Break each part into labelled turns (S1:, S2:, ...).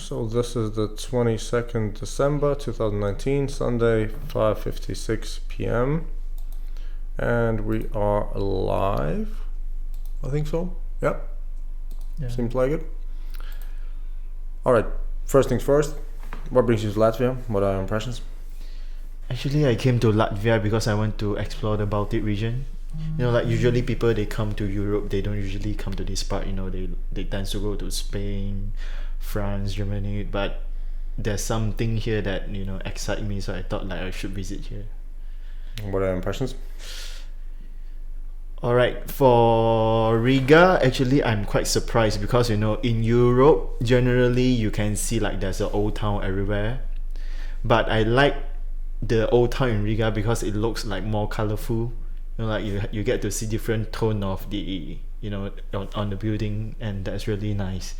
S1: So this is the 22nd December 2019, Sunday, 5:56 p.m. And we are live. I think so. Yep.
S2: Yeah.
S1: Seems like it. All right. First things first. What brings you to Latvia? What are your impressions?
S2: Actually, I came to Latvia because I want to explore the Baltic region. You know, like usually people they come to Europe, they don't usually come to this part. You know, they tend to go to Spain, France, Germany. But there's something here that excite me, so I thought like I should visit here.
S1: What are your impressions?
S2: Alright, for Riga, actually I'm quite surprised because in Europe, generally you can see like there's an old town everywhere. But I like the old town in Riga because it looks like more colorful. Like you get to see different tone of the on the building, and that's really nice.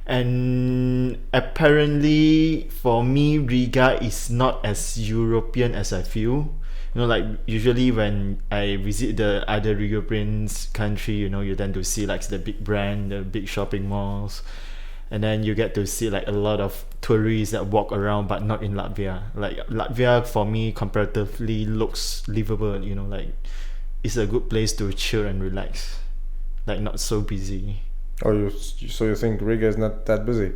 S2: And apparently for me, Riga is not as European as I feel. Like usually when I visit the other European country, you tend to see like the big brand, the big shopping malls, and then you get to see like a lot of tourists that walk around, but not in Latvia. Like Latvia for me comparatively looks livable. Like it's a good place to chill and relax, like not so busy.
S1: So you think Riga is not that busy?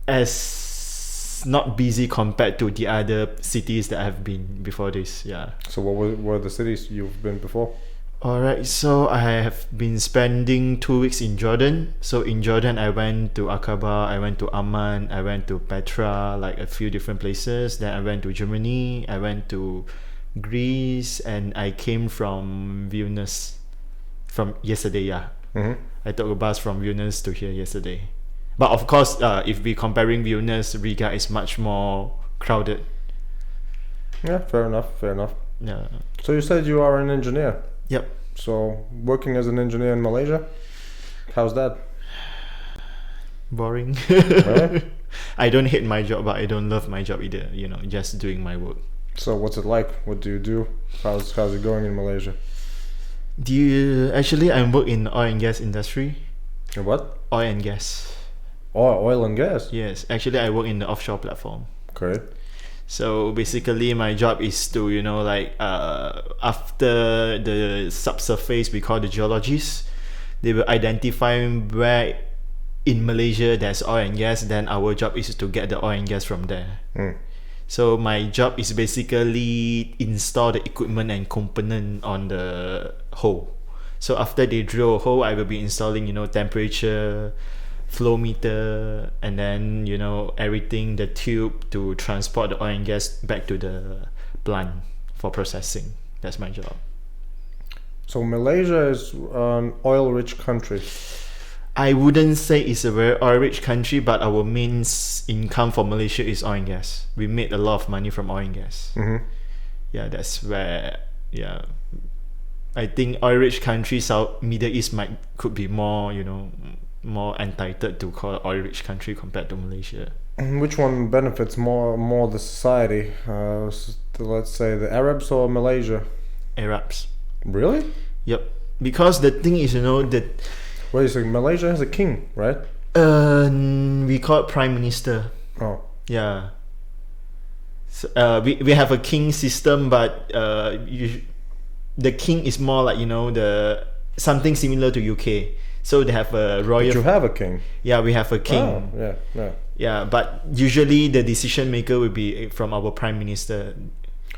S2: As not busy compared to the other cities that I've been before this, yeah.
S1: So what were the cities you've been before?
S2: Alright, so I have been spending 2 weeks in Jordan. So in Jordan, I went to Aqaba, I went to Amman, I went to Petra, like a few different places. Then I went to Germany, I went to Greece, and I came from Vilnius from yesterday, yeah.
S1: Mm-hmm.
S2: I took a bus from Vilnius to here yesterday. But of course, if we're comparing Vilnius, Riga is much more crowded.
S1: Yeah, fair enough.
S2: Yeah.
S1: So you said you are an engineer.
S2: Yep.
S1: So working as an engineer in Malaysia, how's that?
S2: Boring.
S1: Really?
S2: I don't hate my job, but I don't love my job either. Just doing my work.
S1: So what's it like? What do you do? How's it going in Malaysia?
S2: Actually, I work in oil and gas industry.
S1: What?
S2: Oil and gas.
S1: Oh, oil and gas.
S2: Yes, actually I work in the offshore platform.
S1: Okay.
S2: So basically my job is to after the subsurface, we call the geologists, they will identify where in Malaysia there's oil and gas. Then our job is to get the oil and gas from there. So my job is basically install the equipment and component on the hole. So after they drill a hole, I will be installing temperature, flow meter, and then everything, the tube to transport the oil and gas back to the plant for processing. That's my job.
S1: So Malaysia is an oil-rich country.
S2: I wouldn't say it's a very oil-rich country, but our main income for Malaysia is oil and gas. We made a lot of money from oil and gas.
S1: Mm-hmm.
S2: Yeah, that's where. Yeah, I think oil-rich countries, Middle East could be more more entitled to call oil-rich country compared to Malaysia.
S1: Which one benefits more the society? Let's say the Arabs or Malaysia?
S2: Arabs.
S1: Really?
S2: Yep. Because the thing is, that.
S1: Wait a second. Malaysia has a king, right?
S2: We call it prime minister.
S1: Oh.
S2: Yeah. So, we have a king system, but the king is more like the something similar to UK. So they have a royal.
S1: But you have a king.
S2: Yeah, we have a king.
S1: Oh, yeah.
S2: Yeah, but usually the decision maker will be from our prime minister.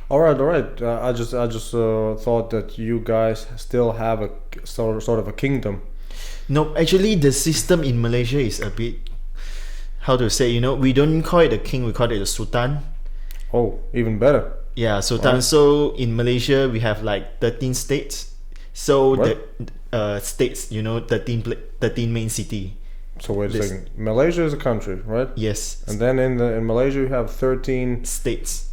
S1: All right. I just thought that you guys still have a sort of a kingdom.
S2: No, actually the system in Malaysia is a bit, how to say, we don't call it a king, we call it a sultan.
S1: Oh, even better.
S2: Yeah, sultan. Right. So in Malaysia we have like 13 states. So
S1: what?
S2: The states, 13 main city.
S1: So wait a second. Malaysia is a country, right?
S2: Yes.
S1: And then in Malaysia you have 13
S2: states.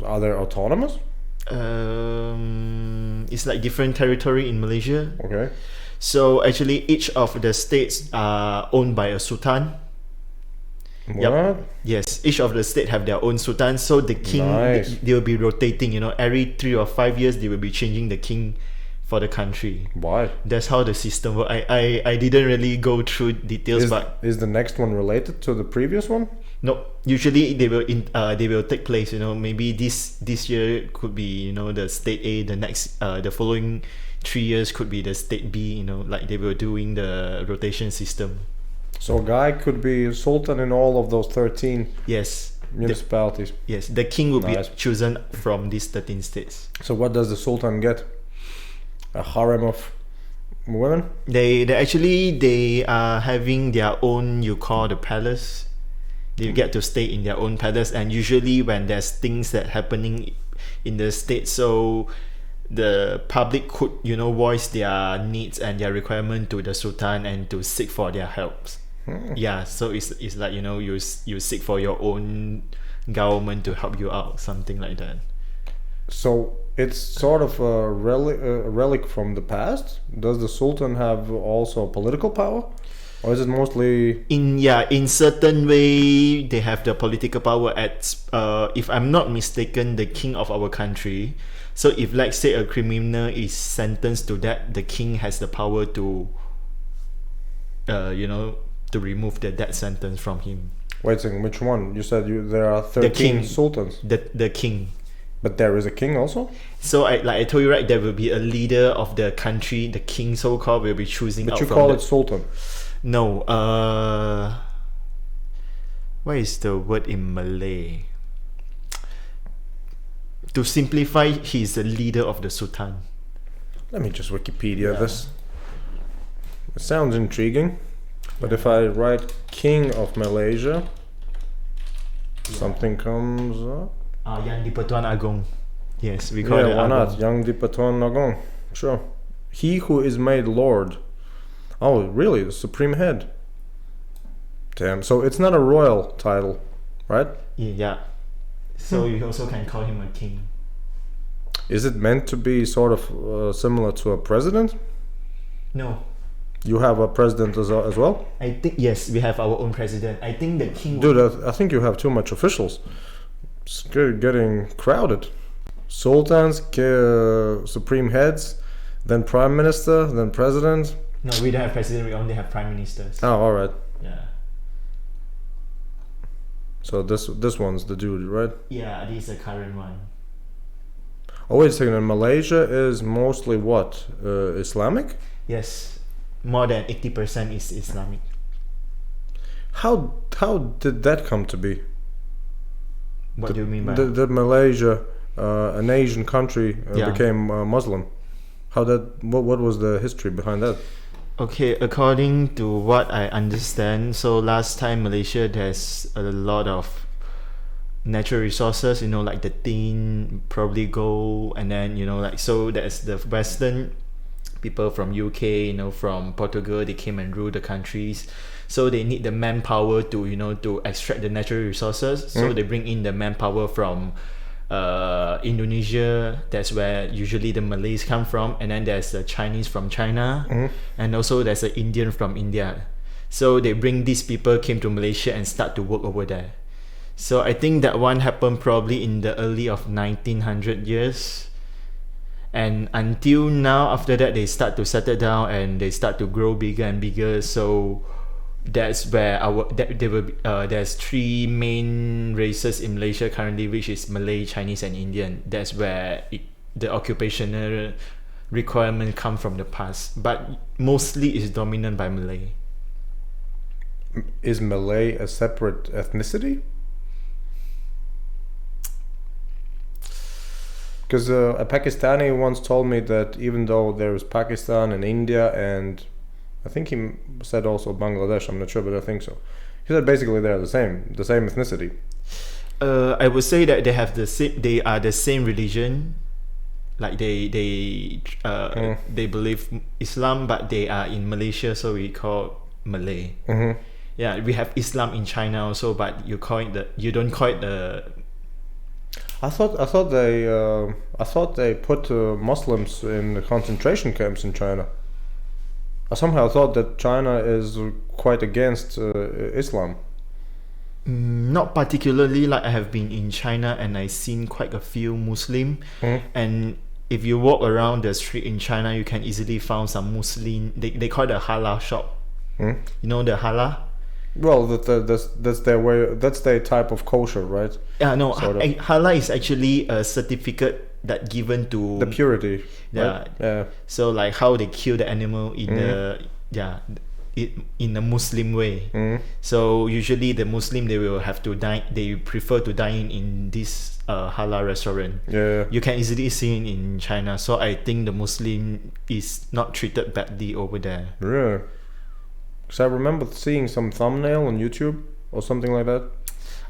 S1: Are they autonomous?
S2: It's like different territory in Malaysia.
S1: Okay.
S2: So actually each of the states are owned by a sultan.
S1: What?
S2: Yep. Yes, each of the state have their own sultan. So the king,
S1: nice.
S2: they will be rotating. Every 3 or 5 years they will be changing the king for the country.
S1: Why?
S2: That's how the system works. I didn't really go through details, but
S1: Is the next one related to the previous one?
S2: no. Usually they will take place. Maybe this year could be the state A. The next the following 3 years could be the state B. Like they were doing the rotation system.
S1: So a guy could be sultan in all of those 13
S2: Yes.
S1: municipalities.
S2: Yes, the king will
S1: Nice.
S2: be chosen from these 13 states.
S1: So what does the sultan get? A harem of women?
S2: They are having their own, you call the palace. They get to stay in their own palace, and usually when there's things that happening in the state, so the public could voice their needs and their requirement to the sultan and to seek for their helps. Yeah, so it's like you seek for your own government to help you out, something like that.
S1: So it's sort of a relic from the past. Does the sultan have also political power, or is it mostly
S2: In certain way they have the political power if I'm not mistaken, the king of our country. So if, let's say, a criminal is sentenced to that, the king has the power to to remove the death sentence from him.
S1: Wait a second, which one? You said there are 13
S2: king.
S1: sultans,
S2: The king.
S1: but there is a king also.
S2: So I told you, right, there will be a leader of the country, the king so-called, will be choosing
S1: But
S2: out
S1: you
S2: from
S1: call
S2: the...
S1: it sultan.
S2: No, what is the word in Malay? To simplify, he is the leader of the sultan.
S1: Let me just Wikipedia this. It sounds intriguing, but if I write King of Malaysia, something comes up.
S2: Yang di-Pertuan Agong. Yes, we call
S1: Yeah,
S2: it
S1: why not?
S2: Agong.
S1: Yang di-Pertuan Agong. Sure. He who is made Lord. Oh, really? The supreme head. Damn. So it's not a royal title, right?
S2: Yeah. So you also can call him a king.
S1: Is it meant to be sort of similar to a president?
S2: No.
S1: You have a president as well?
S2: I think, yes, we have our own president. I think the king...
S1: Dude, I think you have too much officials. It's getting crowded. Sultans, supreme heads, then prime minister, then president.
S2: No, we don't have president, we only have prime ministers.
S1: Oh, all right.
S2: Yeah.
S1: So this one's the dude, right?
S2: Yeah, this is the current one.
S1: Oh, wait a second. And Malaysia is mostly what? Islamic?
S2: Yes. More than 80% is Islamic.
S1: How did that come to be?
S2: What do you mean by
S1: That Malaysia, an Asian country,
S2: Yeah.
S1: became Muslim? What was the history behind that?
S2: Okay, according to what I understand, so last time Malaysia, there's a lot of natural resources, like the tin, probably gold, and then so there's the Western people from UK, from Portugal, they came and ruled the countries, so they need the manpower to to extract the natural resources. So they bring in the manpower from Indonesia. That's where usually the Malays come from, and then there's the Chinese from China, and also there's an Indian from India. So they bring these people came to Malaysia and start to work over there. So I think that one happened probably in the early of 1900 years, and until now, after that they start to settle down and they start to grow bigger and bigger. So that's where there's three main races in Malaysia currently, which is Malay, Chinese, and Indian. That's where the occupational requirement come from the past, but mostly is dominant by Malay.
S1: Is Malay a separate ethnicity? Because a Pakistani once told me that even though there is Pakistan and India and I think he said also Bangladesh, I'm not sure, but I think so. He said basically they're the same ethnicity.
S2: I would say that they are the same religion. Like they believe Islam, but they are in Malaysia, so we call Malay. Yeah, we have Islam in China also, but you don't call it the.
S1: I thought they put Muslims in the concentration camps in China. I somehow thought that China is quite against Islam.
S2: Not particularly. Like I have been in China and I've seen quite a few Muslim, and if you walk around the street in China, you can easily find some Muslim. They call it a halal shop.
S1: Hmm?
S2: You know the halal?
S1: Well, that's their way. That's their type of kosher, right?
S2: Yeah, no.
S1: Sort of.
S2: Halal is actually a certificate that given to
S1: The purity.
S2: Yeah.
S1: Right? Yeah.
S2: So like how they kill the animal in in a Muslim way.
S1: Hmm.
S2: So usually the Muslim, they will have to dine. They prefer to dine in this halal restaurant.
S1: Yeah.
S2: You can easily see it in China. So I think the Muslim is not treated badly over there.
S1: Really? Because I remember seeing some thumbnail on YouTube or something like that.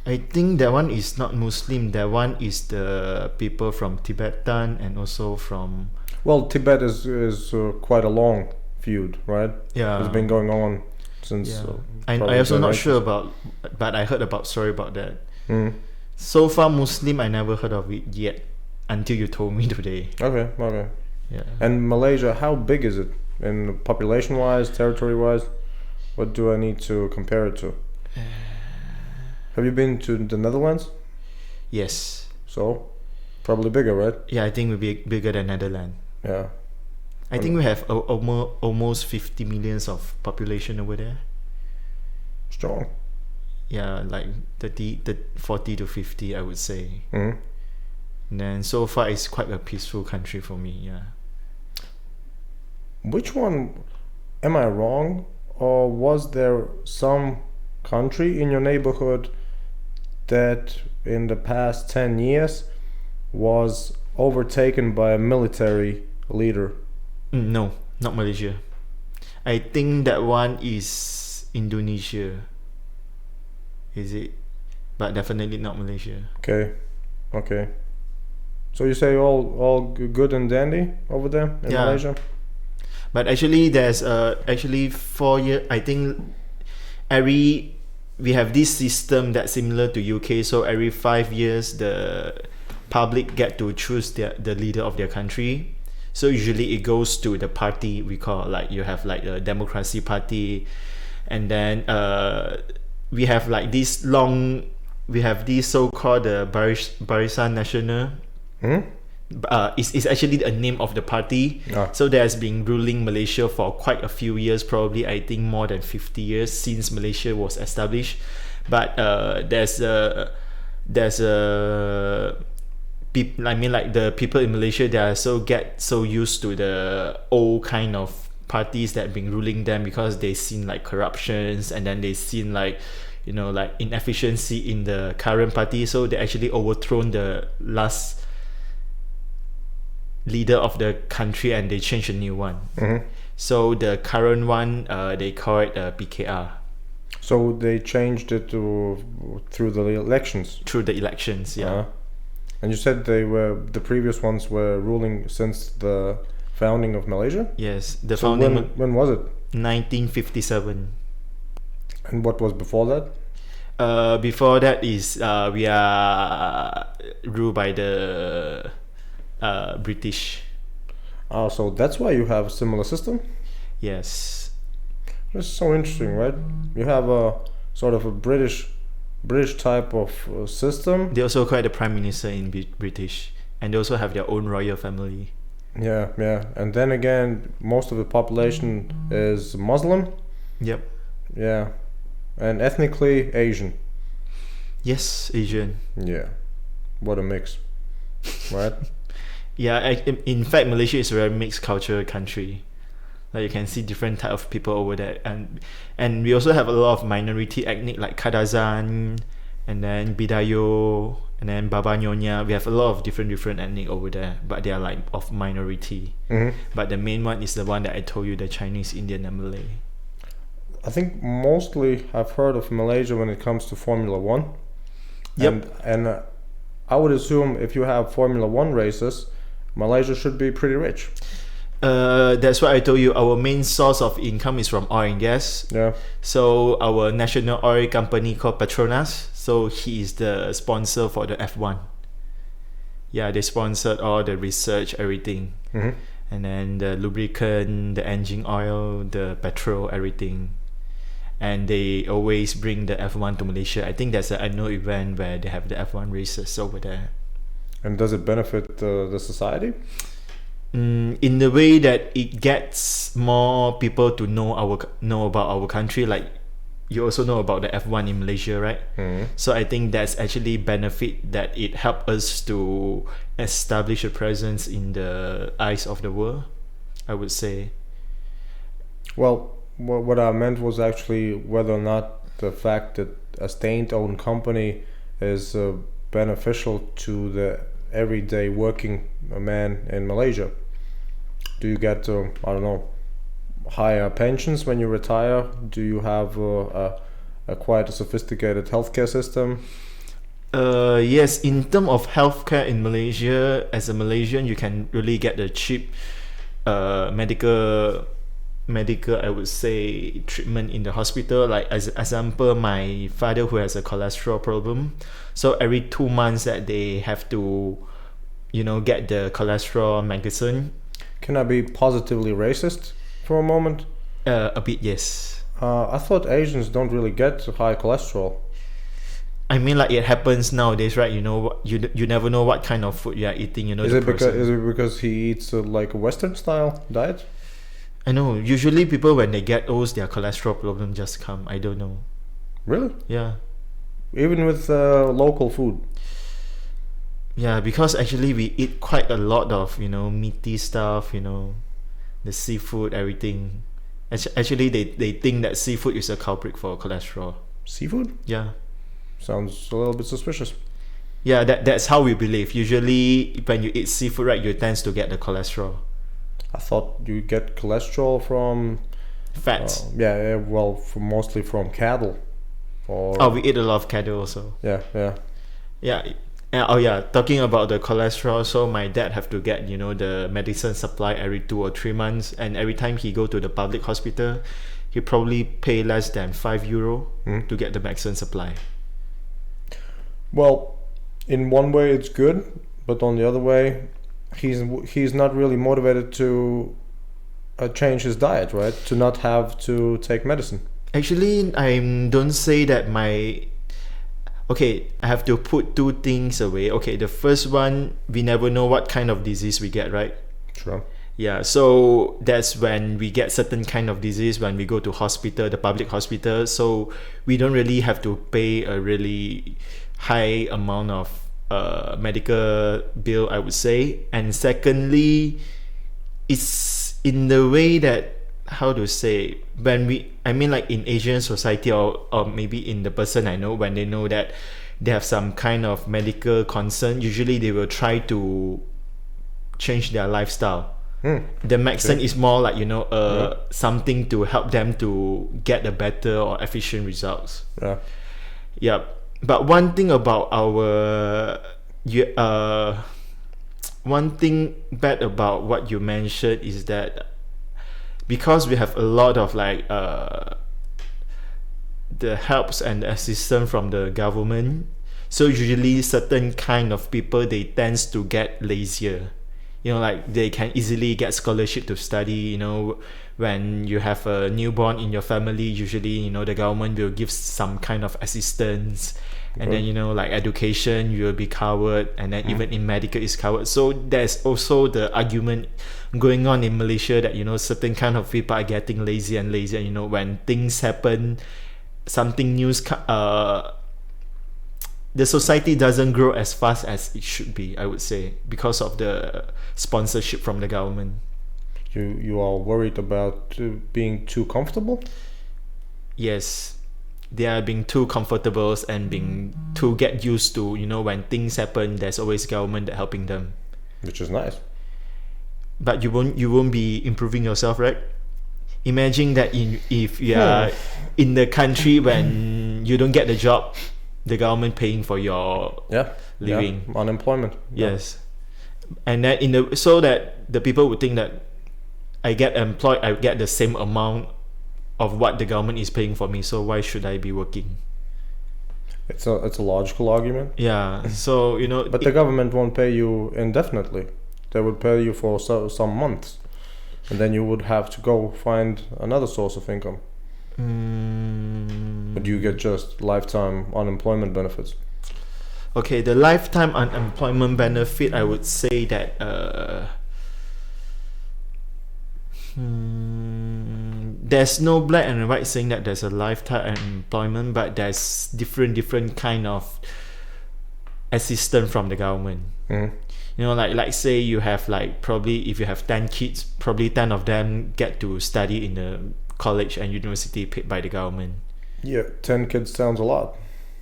S2: I think that one is not Muslim. That one is the people from Tibetan and also from
S1: Well, Tibet is quite a long feud, right?
S2: yeah.
S1: It's been going on since.
S2: Yeah.
S1: Probably
S2: I also not
S1: generations.
S2: sure about, but I heard about story about that.
S1: Mm.
S2: So far, Muslim, I never heard of it yet until you told me today.
S1: Okay. Okay.
S2: Yeah.
S1: And Malaysia, how big is it in population-wise, territory-wise? What do I need to compare it to? Have you been to the Netherlands?
S2: Yes.
S1: So, probably bigger, right?
S2: Yeah, I think we'll be bigger than Netherlands.
S1: Yeah.
S2: I think we have almost 50 millions of population over there.
S1: Strong.
S2: Yeah, like 40 to 50, I would say.
S1: Mm.
S2: And then so far, it's quite a peaceful country for me. Yeah.
S1: Which one? Am I wrong? Or was there some country in your neighborhood that in the past 10 years was overtaken by a military leader?
S2: No, not Malaysia. I think that one is Indonesia. Is it? But definitely not Malaysia.
S1: Okay. Okay. So you say all good and dandy over there in
S2: Yeah.
S1: Malaysia?
S2: But actually, there's actually 4 year. I think we have this system that's similar to UK. So every 5 years, the public get to choose the leader of their country. So usually it goes to the party we call, like you have like the Democracy Party, and then we have like this so-called the Barisan Nasional.
S1: Hmm?
S2: It's actually a name of the party.
S1: Ah.
S2: So there's been ruling Malaysia for quite a few years, probably I think more than 50 years since Malaysia was established. But there's a people, I mean, like the people in Malaysia, they are get so used to the old kind of parties that been ruling them, because they seen like corruptions, and then they seen like, you know, like inefficiency in the current party. So they actually overthrown the last leader of the country and they changed a new one.
S1: Mm-hmm.
S2: So the current one, they call it PKR.
S1: So they changed it through the elections.
S2: Through the elections, yeah.
S1: Uh-huh. And you said the previous ones were ruling since the founding of Malaysia?
S2: Yes, the
S1: So
S2: founding
S1: when was it?
S2: 1957.
S1: And what was before that?
S2: Before that is we are ruled by the British.
S1: Oh, so that's why you have a similar system?
S2: Yes.
S1: That's so interesting, right? You have a sort of a British type of system.
S2: They also call it the Prime Minister in British, and they also have their own royal family.
S1: Yeah, yeah. And then again, most of the population is Muslim.
S2: Yep.
S1: Yeah. And ethnically Asian.
S2: Yes, Asian.
S1: Yeah. What a mix. Right?
S2: Yeah, in fact, Malaysia is a very mixed cultural country. Like you can see different type of people over there, and we also have a lot of minority ethnic like Kadazan, and then Bidayo, and then Baba Nyonya. We have a lot of different ethnic over there, but they are like of minority.
S1: Mm-hmm.
S2: But the main one is the one that I told you, the Chinese, Indian, and Malay.
S1: I think mostly I've heard of Malaysia when it comes to Formula One.
S2: Yep.
S1: And I would assume if you have Formula One races, Malaysia should be pretty rich.
S2: That's why I told you our main source of income is from oil and gas.
S1: Yeah.
S2: So our national oil company called Petronas, so he is the sponsor for the F1. Yeah, they sponsored all the research, everything.
S1: Mm-hmm.
S2: And then the lubricant, the engine oil, the petrol, everything. And they always bring the F1 to Malaysia. I think there's an annual event where they have the F1 races over there.
S1: And does it benefit the society?
S2: in the way that it gets more people to know about our country. Like you also know about the F1 in Malaysia, right? So I think that's actually benefit that it helped us to establish a presence in the eyes of the world, I would say.
S1: Well, what I meant was actually whether or not the fact that a state-owned company is beneficial to the everyday working man in Malaysia. Do you get, I don't know, higher pensions when you retire? Do you have a quite a sophisticated healthcare system?
S2: Yes, in terms of healthcare in Malaysia, as a Malaysian, you can really get the cheap medical, I would say, treatment in the hospital. Like as example, my father who has a cholesterol problem, so every 2 months that they have to, get the cholesterol medicine.
S1: Can I be positively racist for a moment?
S2: A bit, yes.
S1: I thought Asians don't really get high cholesterol.
S2: I mean, like it happens nowadays, right? You never know what kind of food you are eating.
S1: Is it because he eats like a Western style diet?
S2: I know. Usually, people when they get old, their cholesterol problem just come. I don't know.
S1: Really?
S2: Yeah.
S1: Even with local food.
S2: Yeah, because actually we eat quite a lot of meaty stuff. The seafood, everything. Actually, they think that seafood is a culprit for cholesterol.
S1: Seafood?
S2: Yeah.
S1: Sounds a little bit suspicious.
S2: Yeah, that's how we believe. Usually, when you eat seafood, right, you tend to get the cholesterol.
S1: I thought you get cholesterol from
S2: fats.
S1: Mostly from cattle.
S2: We eat a lot of cattle also.
S1: Yeah.
S2: Oh yeah, talking about the cholesterol, so my dad have to get the medicine supply every 2 or 3 months, and every time he go to the public hospital, he probably pay less than €5 to get the medicine supply.
S1: Well, in one way it's good, but on the other way, he's not really motivated to change his diet, right? To not have to take medicine.
S2: Actually, I don't say that Okay, I have to put 2 things away. Okay, the first one, we never know what kind of disease we get, right?
S1: Sure.
S2: Yeah, so that's when we get certain kind of disease when we go to hospital, the public hospital. So we don't really have to pay a really high amount of medical bill, I would say. And secondly, it's in the way that, how to say, like in Asian society or maybe in the person I know, when they know that they have some kind of medical concern, usually they will try to change their lifestyle. The medicine is more like something to help them to get a better or efficient results. Yeah. But one thing about one thing bad about what you mentioned is that because we have a lot of the helps and assistance from the government, so usually certain kind of people, they tends to get lazier. Like they can easily get scholarship to study. When you have a newborn in your family, usually the government will give some kind of assistance. And then like education, you will be covered, and then even in medical is covered. So there's also the argument going on in Malaysia that certain kind of people are getting lazy and lazier. When things happen, something news, the society doesn't grow as fast as it should be, I would say, because of the sponsorship from the government.
S1: You are worried about being too comfortable?
S2: Yes. They are being too comfortable and being to get used to, when things happen, there's always government that helping them.
S1: Which is nice.
S2: But you won't be improving yourself, right? Imagine that if you are in the country when you don't get the job, the government paying for your living.
S1: Unemployment.
S2: Yes. And then so that the people would think that I get employed, I get the same amount of what the government is paying for me, so why should I be working?
S1: It's a logical argument.
S2: Yeah. So
S1: but the government won't pay you indefinitely. They would pay you for some months, and then you would have to go find another source of income. But you get just lifetime unemployment benefits.
S2: Okay, the lifetime unemployment benefit, I would say that There's no black and white saying that there's a lifetime employment, but there's different kind of assistance from the government. You know, like say you have like, probably if you have 10 kids, probably 10 of them get to study in the college and university paid by the government.
S1: Yeah, 10 kids sounds a lot.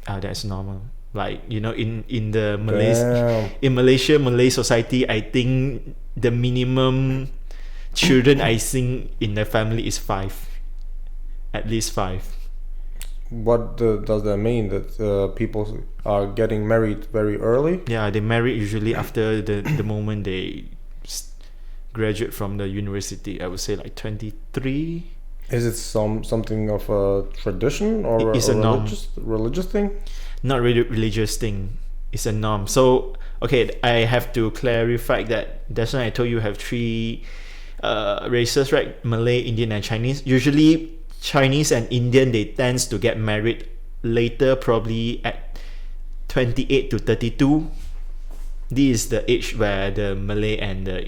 S2: That's normal. Like, you know, in the Malaysia, Malay society, I think the minimum children I think in the family is 5, at least 5.
S1: What does that mean? That people are getting married very early?
S2: Yeah, they marry usually after the moment they graduate from the university. I would say like 23.
S1: Is it something of a tradition or
S2: It's a
S1: religious thing?
S2: Not really religious thing. It's a norm. So okay, I have to clarify that. That's why I told you have 3 races, right? Malay, Indian, and Chinese. Usually Chinese and Indian, they tends to get married later, probably at 28 to 32. This is the age where the Malay and the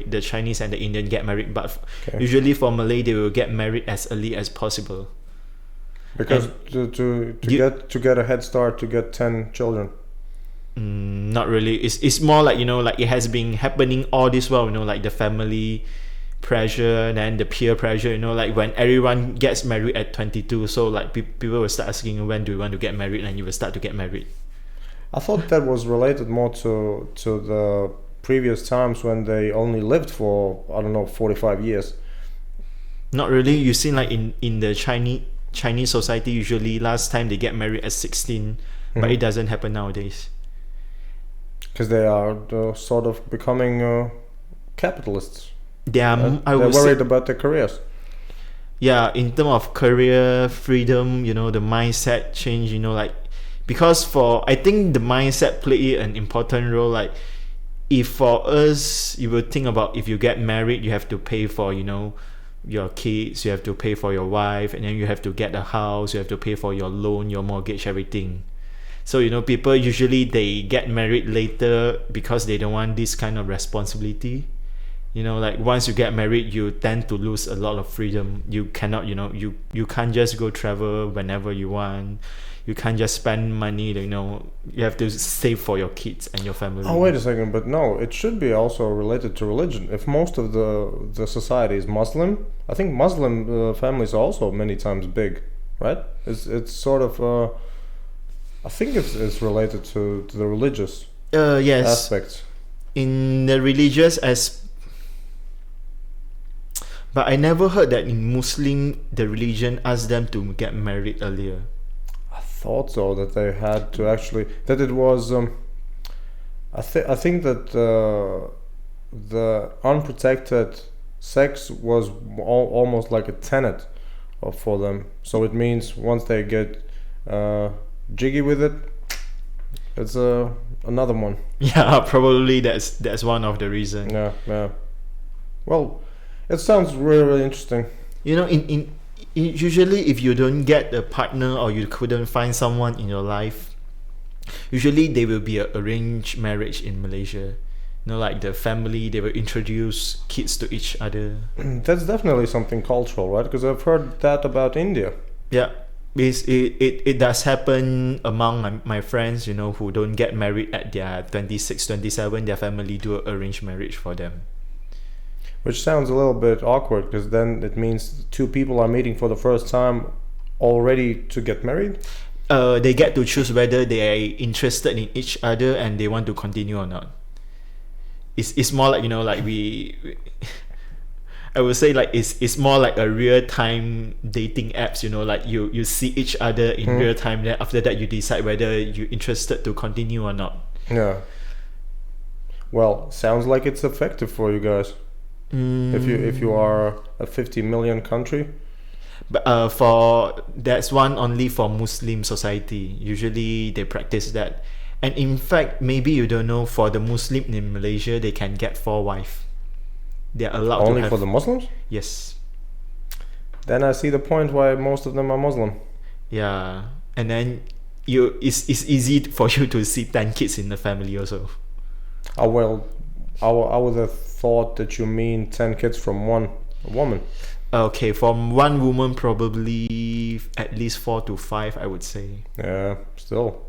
S2: the Chinese and the Indian get married. But usually for Malay, they will get married as early as possible.
S1: Because to get a head start, to get 10 children.
S2: Not really. It's more like, you know, like it has been happening all this while, you know, like the family pressure and then the peer pressure, you know, like when everyone gets married at 22, so like people will start asking you, when do you want to get married, and you will start to get married.
S1: I thought that was related more to the previous times when they only lived for, I don't know, 45 years.
S2: Not really. You see, like in the Chinese society, usually last time they get married at 16, but it doesn't happen nowadays.
S1: Because they are sort of becoming capitalists.
S2: They're
S1: worried about their careers.
S2: Yeah, in terms of career freedom, you know, the mindset change, you know, like, because I think the mindset play an important role. Like, if for us, you will think about, if you get married, you have to pay for, you know, your kids, you have to pay for your wife, and then you have to get a house, you have to pay for your loan, your mortgage, everything. So, you know, people usually, they get married later because they don't want this kind of responsibility. You know, like once you get married, you tend to lose a lot of freedom. You cannot, you know, you can't just go travel whenever you want. You can't just spend money, you know. You have to save for your kids and your family.
S1: Oh, wait a second, but no, it should be also related to religion. If most of the society is Muslim, I think Muslim families are also many times big, right? It's sort of I think it's related to the religious
S2: yes,
S1: aspects.
S2: In the religious but I never heard that in Muslim the religion asked them to get married earlier.
S1: I thought so, that they had to actually, that it was I think that the unprotected sex was almost like a tenet for them. So it means once they get jiggy with it, it's another one.
S2: Yeah, probably that's one of the reasons.
S1: Yeah. Well, it sounds really, really interesting.
S2: You know, in usually if you don't get a partner or you couldn't find someone in your life, usually there will be an arranged marriage in Malaysia. You know, like the family, they will introduce kids to each other.
S1: That's definitely something cultural, right? Because I've heard that about India.
S2: Yeah, it does happen among my friends, you know, who don't get married at their 26, 27, their family do an arranged marriage for them.
S1: Which sounds a little bit awkward, because then it means 2 people are meeting for the first time already to get married?
S2: They get to choose whether they are interested in each other and they want to continue or not. It's more like, you know, like I would say like it's more like a real-time dating apps, you know, like you see each other in real time, then after that you decide whether you're interested to continue or not.
S1: Yeah. Well, sounds like it's effective for you guys. If you are a 50 million country.
S2: But for that's one only for Muslim society. Usually they practice that. And in fact, maybe you don't know, for the Muslim in Malaysia, they can get 4 wives. They are allowed
S1: only
S2: to have,
S1: for the Muslims?
S2: Yes.
S1: Then I see the point why most of them are Muslim.
S2: Yeah. And then it's easy for you to see 10 kids in the family also.
S1: Oh, well, I would have thought that you mean 10 kids from one A woman.
S2: Okay, from one woman, probably at least 4 to 5, I would say.
S1: Yeah, still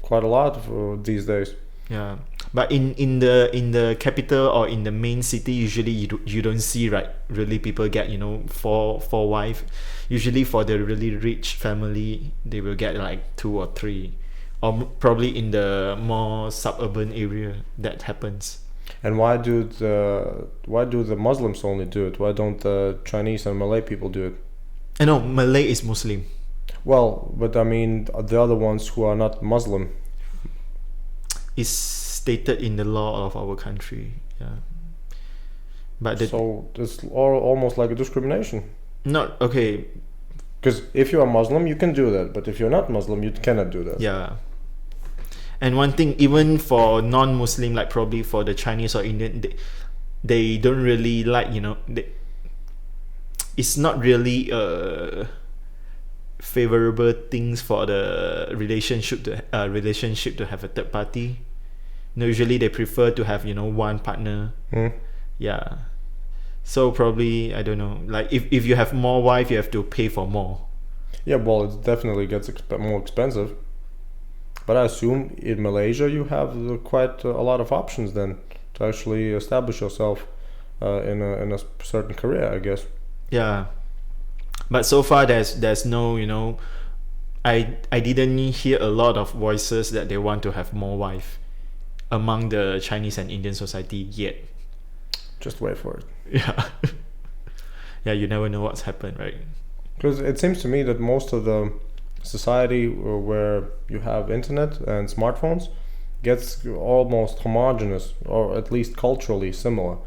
S1: quite a lot for these days.
S2: Yeah, but in the capital or in the main city, usually you don't see, right, really people get, you know, four wife. Usually for the really rich family, they will get like 2 or 3, or probably in the more suburban area that happens.
S1: And why do the Muslims only do it? Why don't the Chinese and Malay people do it?
S2: I know Malay is Muslim.
S1: Well, but I mean the other ones who are not Muslim.
S2: Is stated in the law of our country. Yeah, but
S1: So it's almost like a discrimination.
S2: not okay.
S1: Because if you are Muslim, you can do that, but if you're not Muslim, you cannot do that.
S2: Yeah. And one thing, even for non-Muslim, like probably for the Chinese or Indian, they don't really like, you know, it's not really favorable things for the relationship to have a third party. You know, usually they prefer to have, you know, one partner. Yeah. So probably, I don't know, like if you have more wife, you have to pay for more.
S1: Yeah, well, it definitely gets more expensive. But I assume in Malaysia you have quite a lot of options then to actually establish yourself in a certain career, I guess.
S2: Yeah, but so far there's no, you know, I didn't hear a lot of voices that they want to have more wife among the Chinese and Indian society yet.
S1: Just wait for it.
S2: Yeah. Yeah, you never know what's happened, right?
S1: Because it seems to me that most of the society where you have internet and smartphones gets almost homogeneous, or at least culturally similar.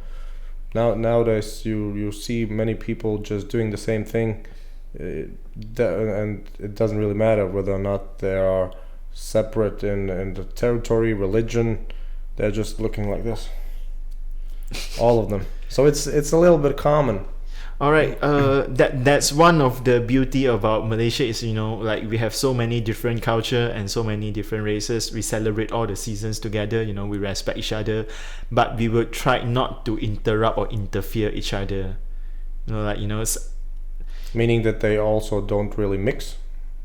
S1: Nowadays you see many people just doing the same thing, and it doesn't really matter whether or not they are separate in the territory, religion. They're just looking like this, all of them. So it's a little bit common.
S2: All right, that's one of the beauty about Malaysia is, you know, like we have so many different culture and so many different races. We celebrate all the seasons together, you know, we respect each other, but we will try not to interrupt or interfere each other. You know, like, you know,
S1: Meaning that they also don't really mix.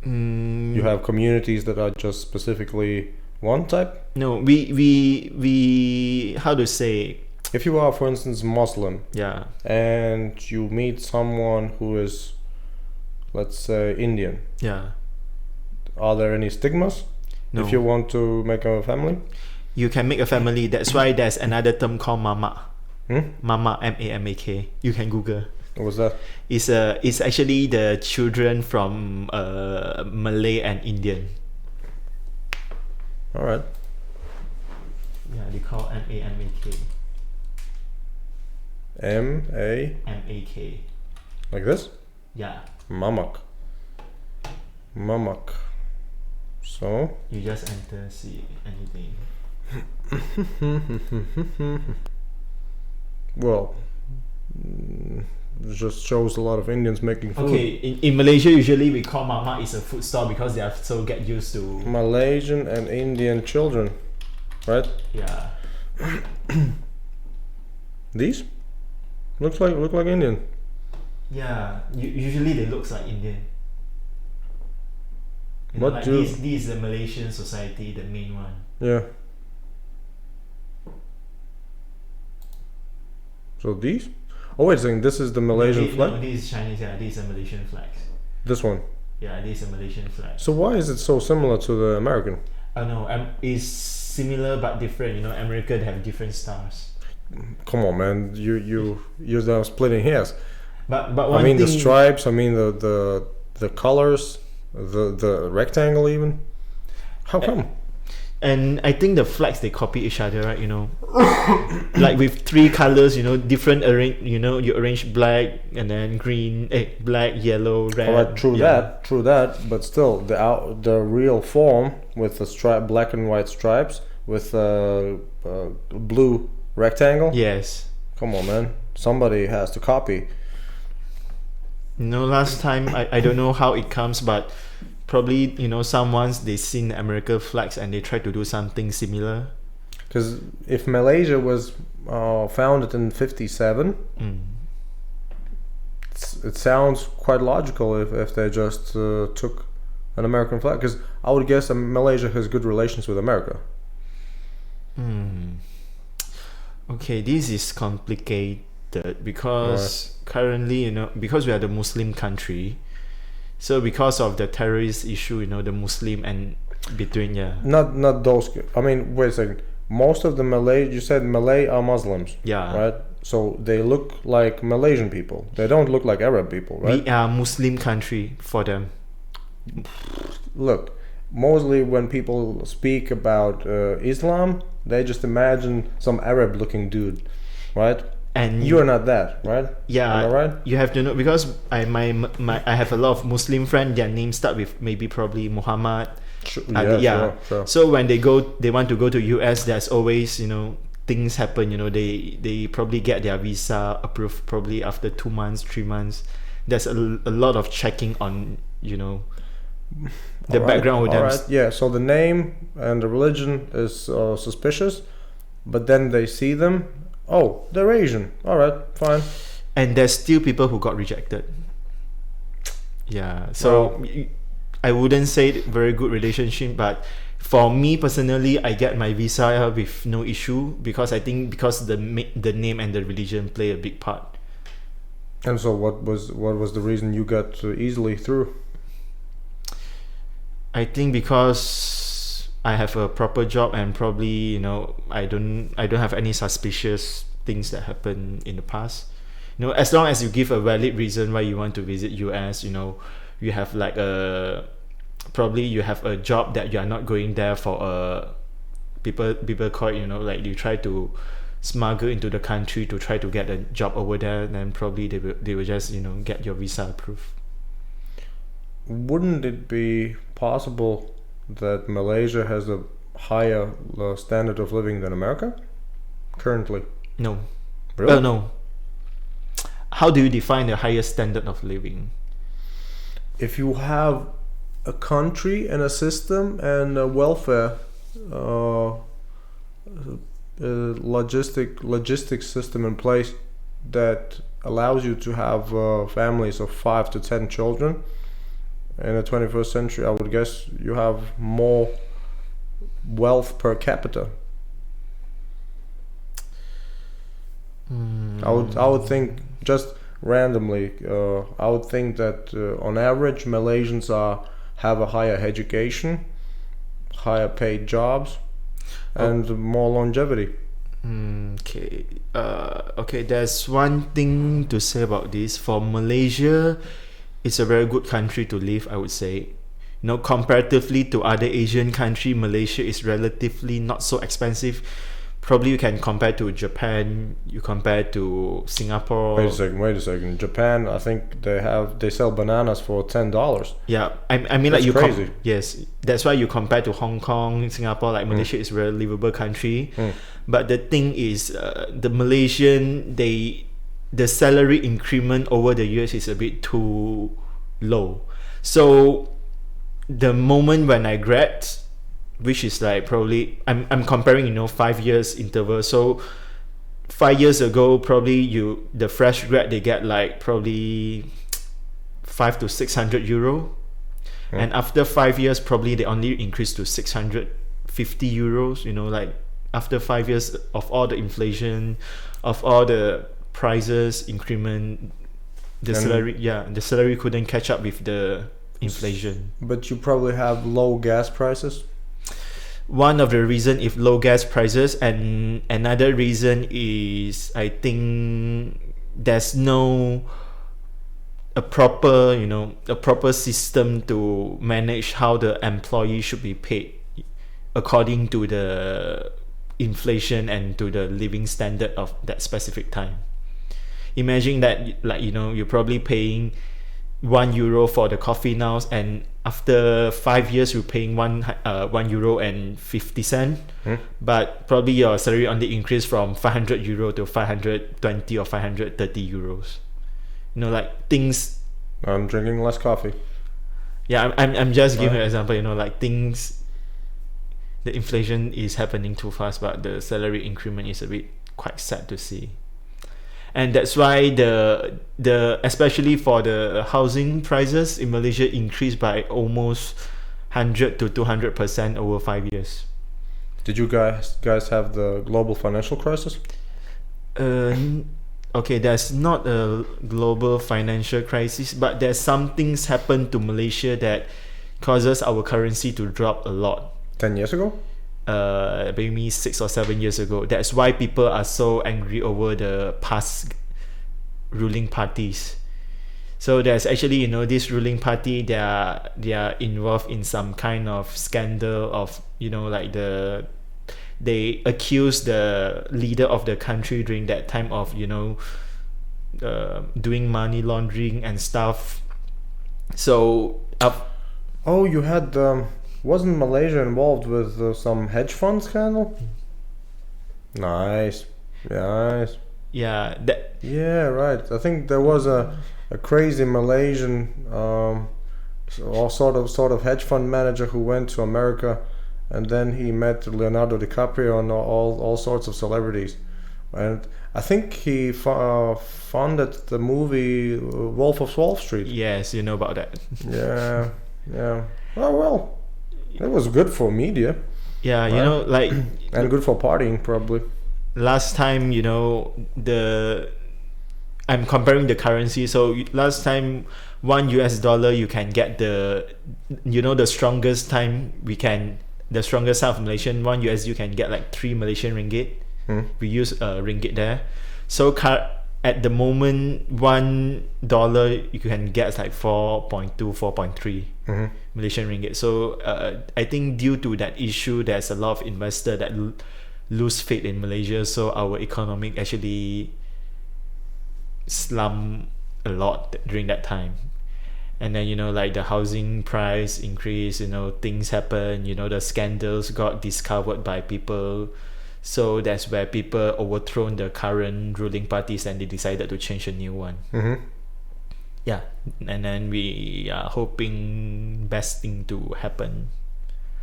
S1: You have communities that are just specifically one type.
S2: no, we how to say,
S1: If you are, for instance, Muslim,
S2: yeah,
S1: and you meet someone who is, let's say, Indian,
S2: yeah,
S1: are there any stigmas
S2: no,
S1: if you want to make a family?
S2: you can make a family. That's why there's another term called mama. Mama, MAMAK. You can Google.
S1: What was that?
S2: It's actually the children from Malay and Indian.
S1: All right.
S2: Yeah, they call MAMAK.
S1: MAK. Like this?
S2: Yeah,
S1: Mamak. So?
S2: you just enter, see anything.
S1: Well, just shows a lot of Indians making food.
S2: Okay, in Malaysia, usually we call mama is a food store because they are so get used to.
S1: Malaysian and Indian children, right?
S2: Yeah.
S1: These? Look like Indian.
S2: Yeah, usually they looks like Indian. You know,
S1: What
S2: like
S1: do-
S2: this is the Malaysian society, the main one.
S1: Yeah. So these? Oh wait a second, this is the Malaysian
S2: No,
S1: flag?
S2: this is Chinese, yeah, this is a Malaysian flag.
S1: This one.
S2: Yeah, this is a Malaysian flag.
S1: So why is it so similar to the American?
S2: Oh no, it's similar but different. You know, America they have different stars.
S1: Come on, man, you're now splitting hairs.
S2: But one
S1: I mean
S2: thing,
S1: the stripes. I mean the colors, the rectangle even. How come?
S2: and I think the flags they copy each other, right? You know, like with 3 colors. You know, different arrange. You know, you arrange black and then green, black, yellow, red.
S1: All right, true
S2: yeah.
S1: that. But still, the real form with the black and white stripes with blue rectangle.
S2: Yes.
S1: Come on, man. Somebody has to copy.
S2: You know, last time I don't know how it comes, but probably, you know, someone's they seen the American flags and they try to do something similar.
S1: Because if Malaysia was founded in 57, it sounds quite logical if they just took an American flag, because I would guess that Malaysia has good relations with America.
S2: Okay, this is complicated because currently, because we are the Muslim country, so because of the terrorist issue, the Muslim and between,
S1: Not those. I mean, wait a second. Most of the Malay, you said Malay are Muslims, right? So they look like Malaysian people. They don't look like Arab people, right?
S2: We are Muslim country for them.
S1: Look, mostly when people speak about Islam, they just imagine some Arab-looking dude, right?
S2: And
S1: you're not that, right?
S2: Yeah,
S1: am I right?
S2: You have to know, because I have a lot of Muslim friends. Their names start with probably Muhammad.
S1: Sure.
S2: So when they want to go to US, there's always things happen. They probably get their visa approved probably after 2 months, 3 months. There's a lot of checking on the background with them.
S1: Right. Yeah. So the name and the religion is suspicious, but then they see them. Oh, they're Asian. All right, fine.
S2: And there's still people who got rejected. Yeah. So I wouldn't say very good relationship, but for me personally, I get my visa with no issue, because I think because the name and the religion play a big part.
S1: And so what was the reason you got easily through?
S2: I think because I have a proper job, and probably I don't have any suspicious things that happened in the past. As long as you give a valid reason why you want to visit US, you have like probably you have a job that you are not going there for people call it, like you try to smuggle into the country to try to get a job over there, then probably they will just get your visa approved.
S1: Wouldn't it be possible that Malaysia has a higher standard of living than America currently?
S2: No.
S1: Really?
S2: No. How do you define the highest standard of living?
S1: If you have a country and a system and a welfare logistic system in place that allows you to have families of 5 to 10 children in the 21st century, I would guess you have more wealth per capita. I would think, just randomly, I would think that on average Malaysians have a higher education, higher paid jobs, and more longevity.
S2: Okay, there's one thing to say about this. For Malaysia, it's a very good country to live, I would say. Comparatively to other Asian countries, Malaysia is relatively not so expensive. Probably you can compare to Japan, you compare to Singapore.
S1: Wait a second. Japan, I think they sell bananas for $10.
S2: Yeah, I mean,
S1: that's
S2: like
S1: crazy.
S2: Yes, that's why you compare to Hong Kong, Singapore. Like Malaysia is a very livable country. But the thing is, the Malaysian, the salary increment over the years is a bit too low. So the moment when I grad, which is like probably I'm comparing 5 years interval. So 5 years ago, probably the fresh grad, they get like probably 500 to 600 euro, and after 5 years probably they only increase to 650 euros. Like after 5 years of all the inflation, of all the prices increment, the salary couldn't catch up with the inflation.
S1: But you probably have low gas prices.
S2: One of the reason is low gas prices, and another reason is I think there's no a proper system to manage how the employee should be paid according to the inflation and to the living standard of that specific time. Imagine that, like, you're probably paying €1 for the coffee now, and after 5 years you're paying €1.50, but probably your salary only increased from €500 to 520 or 530 euros. Like things.
S1: I'm drinking less coffee.
S2: Yeah, I'm just giving an example. Like things. The inflation is happening too fast, but the salary increment is a bit quite sad to see. and that's why the especially for the housing prices in Malaysia increased by almost 100 to 200% over 5 years.
S1: Did you guys have the global financial crisis?
S2: Okay, there's not a global financial crisis, but there's some things happen to Malaysia that causes our currency to drop a lot.
S1: 10 years ago?
S2: Maybe 6 or 7 years ago. That's why people are so angry over the past ruling parties. So there's actually, you know, this ruling party, they are involved in some kind of scandal of, you know, like they accuse the leader of the country during that time of, you know, doing money laundering and stuff. So
S1: Oh, you had wasn't Malaysia involved with some hedge fund scandal? Nice. Nice.
S2: yeah,
S1: Yeah, right. I think there was a crazy Malaysian sort of hedge fund manager who went to America, and then he met Leonardo DiCaprio and all sorts of celebrities, and I think he funded the movie Wolf of Wall Street.
S2: yes, you know about that.
S1: Yeah, yeah. Well, it was good for media
S2: Yeah, you
S1: Right.
S2: know, like
S1: and good for partying probably.
S2: last time, you know, I'm comparing the currency. So last time, $1 you can get the strongest side of Malaysian, $1 you can get like 3 Malaysian ringgit. We use ringgit there. So at the moment, $1 you can get like 4.2, 4.3 Malaysian ringgit. So I think due to that issue, there's a lot of investor that lose faith in Malaysia. So our economic actually slump a lot during that time. And then, you know, like the housing price increase, you know, things happen, you know, the scandals got discovered by people. So that's where people overthrown the current ruling parties and they decided to change a new one. Yeah, and then we are hoping best thing to happen.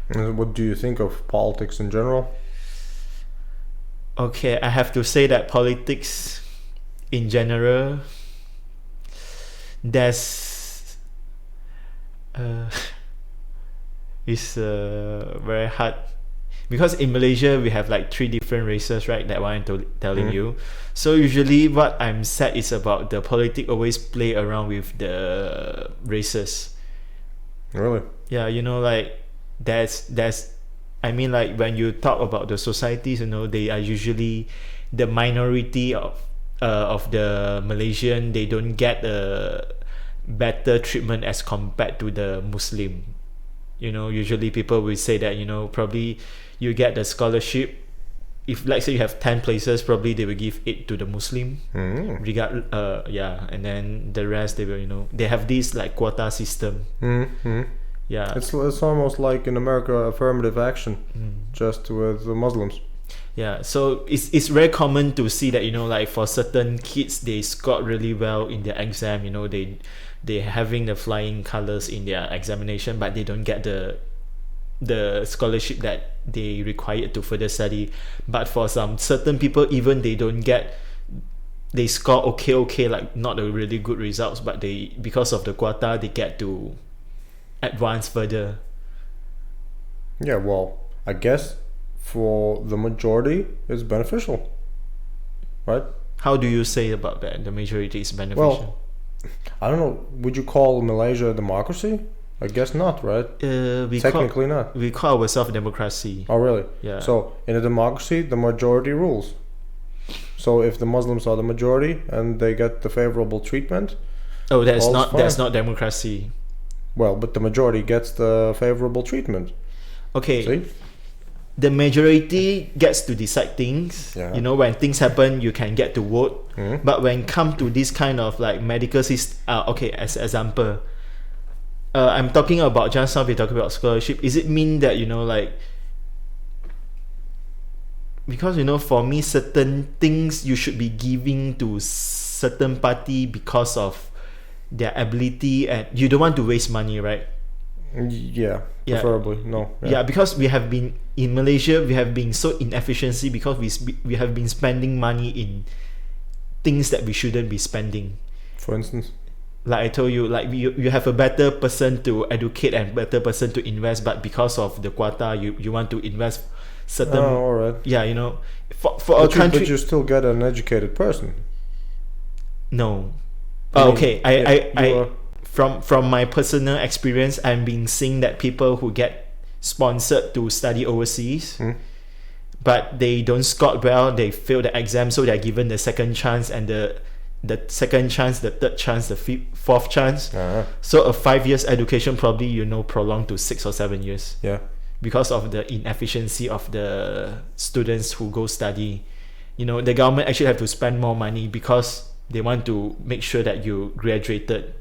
S1: And what do you think of politics in general?
S2: Okay, I have to say that politics in general, there's it's very hard because in Malaysia we have like 3 different races, right? That one I'm telling you. So usually what I'm sad is about the politics always play around with the races.
S1: Really?
S2: Yeah, you know, like there's I mean, like when you talk about the societies, you know, they are usually the minority of the Malaysian. They don't get a better treatment as compared to the Muslim. You know, usually people will say that, you know, probably you get the scholarship. If let's say you have 10 places, probably they will give 8 to the Muslim. Yeah, and then the rest they will, you know, they have this like quota system. Yeah,
S1: It's almost like in America affirmative action, just with the Muslims.
S2: yeah. So it's very common to see that, you know, like for certain kids they scored really well in their exam. You know, they having the flying colors in their examination, but they don't get the scholarship that they required to further study. But for some certain people, even they score okay, like not a really good results, but they, because of the quota, they get to advance further.
S1: Yeah, well, I guess for the majority it's beneficial, right?
S2: How do you say about that? The majority is beneficial.
S1: Well, I don't know. Would you call Malaysia a democracy? I guess not, right? Technically not.
S2: We call ourselves democracy.
S1: Oh, really?
S2: Yeah.
S1: So in a democracy, the majority rules. So if the Muslims are the majority and they get the favorable treatment,
S2: Oh, that's
S1: all's
S2: not
S1: fine.
S2: that's not democracy.
S1: well, but the majority gets the favorable treatment.
S2: Okay.
S1: See?
S2: The majority gets to decide things.
S1: Yeah.
S2: You know, when things happen, you can get to vote.
S1: Mhm.
S2: But when come to this kind of like medical system, okay, as example, I'm talking about just now we talking about scholarship. Is it mean that, you know, like, because, you know, for me certain things you should be giving to certain party because of their ability, and you don't want to waste money, right?
S1: Yeah,
S2: Yeah.
S1: preferably no.
S2: Yeah, because we have been in Malaysia, we have been so inefficiency because we have been spending money in things that we shouldn't be spending.
S1: For instance.
S2: Like I told you, like you have a better person to educate and better person to invest, but because of the quota, you want to invest certain.
S1: Oh, all right.
S2: Yeah, you know, for a country.
S1: But you still get an educated person.
S2: No.
S1: I mean,
S2: Okay.
S1: you
S2: I
S1: are-
S2: from my personal experience, I'm been seeing that people who get sponsored to study overseas, but they don't score well, they fail the exam, so they're given the second chance, and the second chance, the third chance, the fourth chance. So a 5 years education probably, you know, prolonged to 6 or 7 years
S1: Yeah.
S2: because of the inefficiency of the students who go study. You know, the government actually have to spend more money because they want to make sure that you graduated.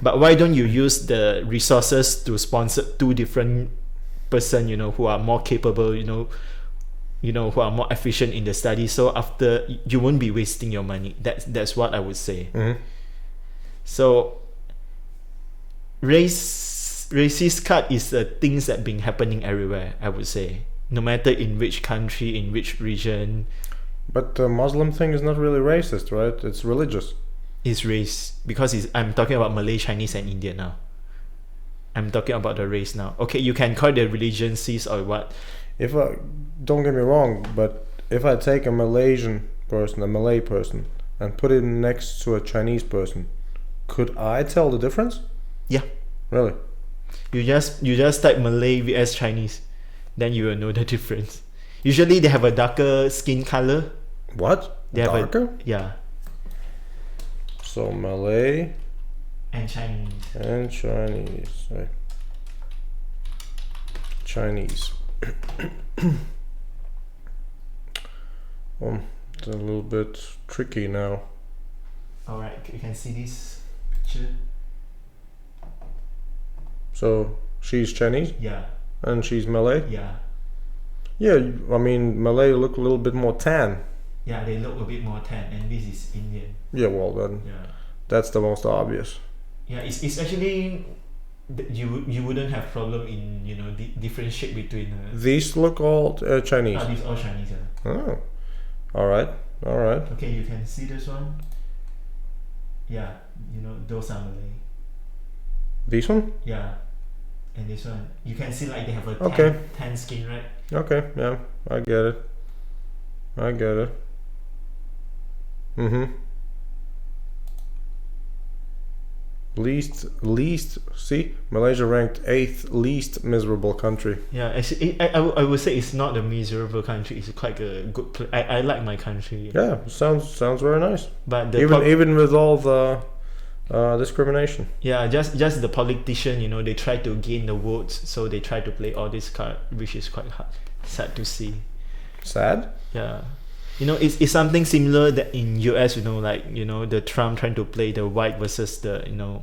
S2: But why don't you use the resources to sponsor 2 different person, you know, who are more capable, you know, who are more efficient in the study, so after you won't be wasting your money. That's what I would say. So racist card is the things that been happening everywhere, I would say, no matter in which country, in which region.
S1: But the Muslim thing is not really racist, right? It's religious.
S2: Is race, because I'm talking about Malay, Chinese and Indian now. I'm talking about the race now. Okay, you can call the religion cis or what.
S1: If I don't get me wrong, but if I take a Malaysian person, a Malay person, and put it next to a Chinese person, could I tell the difference?
S2: Yeah.
S1: Really?
S2: You just type Malay vs Chinese, then you will know the difference. Usually they have a darker skin color.
S1: What?
S2: They have
S1: Darker?
S2: Yeah.
S1: So Malay
S2: And Chinese.
S1: and Chinese. Right. Chinese. It's a little bit tricky now.
S2: Alright, you can see this picture.
S1: So she's Chinese
S2: Yeah.
S1: and she's Malay.
S2: Yeah.
S1: Yeah, I mean Malay look a little bit more tan.
S2: Yeah, they look a bit more tan, and this is Indian.
S1: Yeah, well then
S2: Yeah.
S1: that's the most obvious.
S2: Yeah, it's actually you wouldn't have problem in, you know, differentiate between
S1: These look all Chinese.
S2: these all Chinese.
S1: Oh, all right.
S2: Okay, you can see this one. Yeah, you know, those are Malay.
S1: This one?
S2: Yeah, and this one, you can see like they have a
S1: Okay.
S2: tan skin, right?
S1: Okay, yeah, I get it. Least. See, Malaysia ranked 8th least miserable country.
S2: Yeah, actually, I would say it's not a miserable country. It's quite a good place. I like my country.
S1: Yeah, sounds very nice.
S2: But the
S1: Even with all the discrimination.
S2: yeah, just the politician, you know, they try to gain the votes, so they try to play all this card, which is quite sad to see.
S1: Sad?
S2: Yeah, you know, it's something similar that in US, you know, like, you know, the Trump trying to play the white versus the, you know,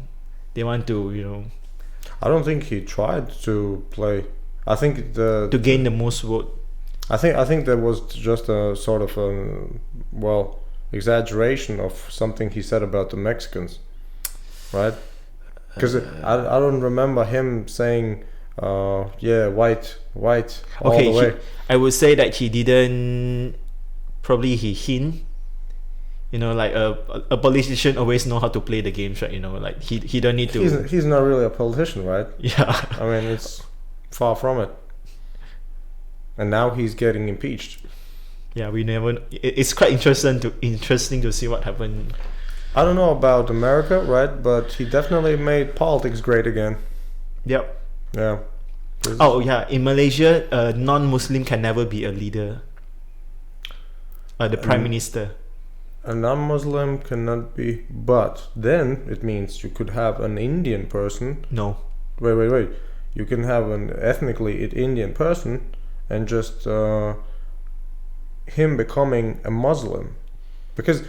S2: they want to, you know,
S1: I don't think he tried to play. I think
S2: to gain the most vote.
S1: I think there was just a sort of exaggeration of something he said about the Mexicans, right? Because I don't remember him saying, yeah, white all
S2: Okay,
S1: the way.
S2: I would say that he didn't. Probably he hint. You know, like a politician always know how to play the games, right? You know, like he don't need to.
S1: He's not really a politician, right?
S2: Yeah.
S1: I mean, it's far from it. And now he's getting impeached.
S2: Yeah, we never. It's quite interesting to see what happened.
S1: I don't know about America, right? But he definitely made politics great again.
S2: Yep.
S1: Yeah.
S2: Oh yeah, in Malaysia, a non-Muslim can never be a leader. The prime minister.
S1: A non-Muslim cannot be, but then it means you could have an Indian person.
S2: No.
S1: Wait. You can have an ethnically Indian person and just him becoming a Muslim. Because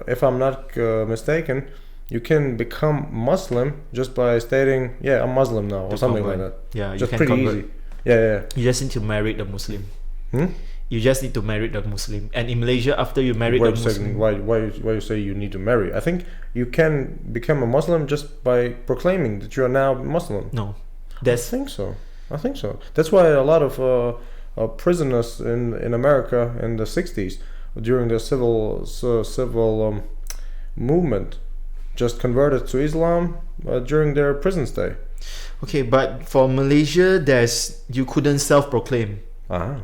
S1: if I'm not mistaken, you can become Muslim just by stating, yeah, I'm Muslim now, or something like that.
S2: Yeah,
S1: just
S2: you can
S1: pretty
S2: convert.
S1: easy. Yeah.
S2: You just need to marry the Muslim.
S1: Hmm?
S2: You just need to marry the Muslim. And in Malaysia, after you marry the
S1: Wait a second,
S2: Muslim,
S1: why you say you need to marry? I think you can become a Muslim just by proclaiming that you are now Muslim.
S2: no,
S1: I
S2: that's
S1: think so. That's why a lot of prisoners in America in the 60s during the civil movement just converted to Islam during their prison stay.
S2: Okay, but for Malaysia, you couldn't self-proclaim.
S1: Ah.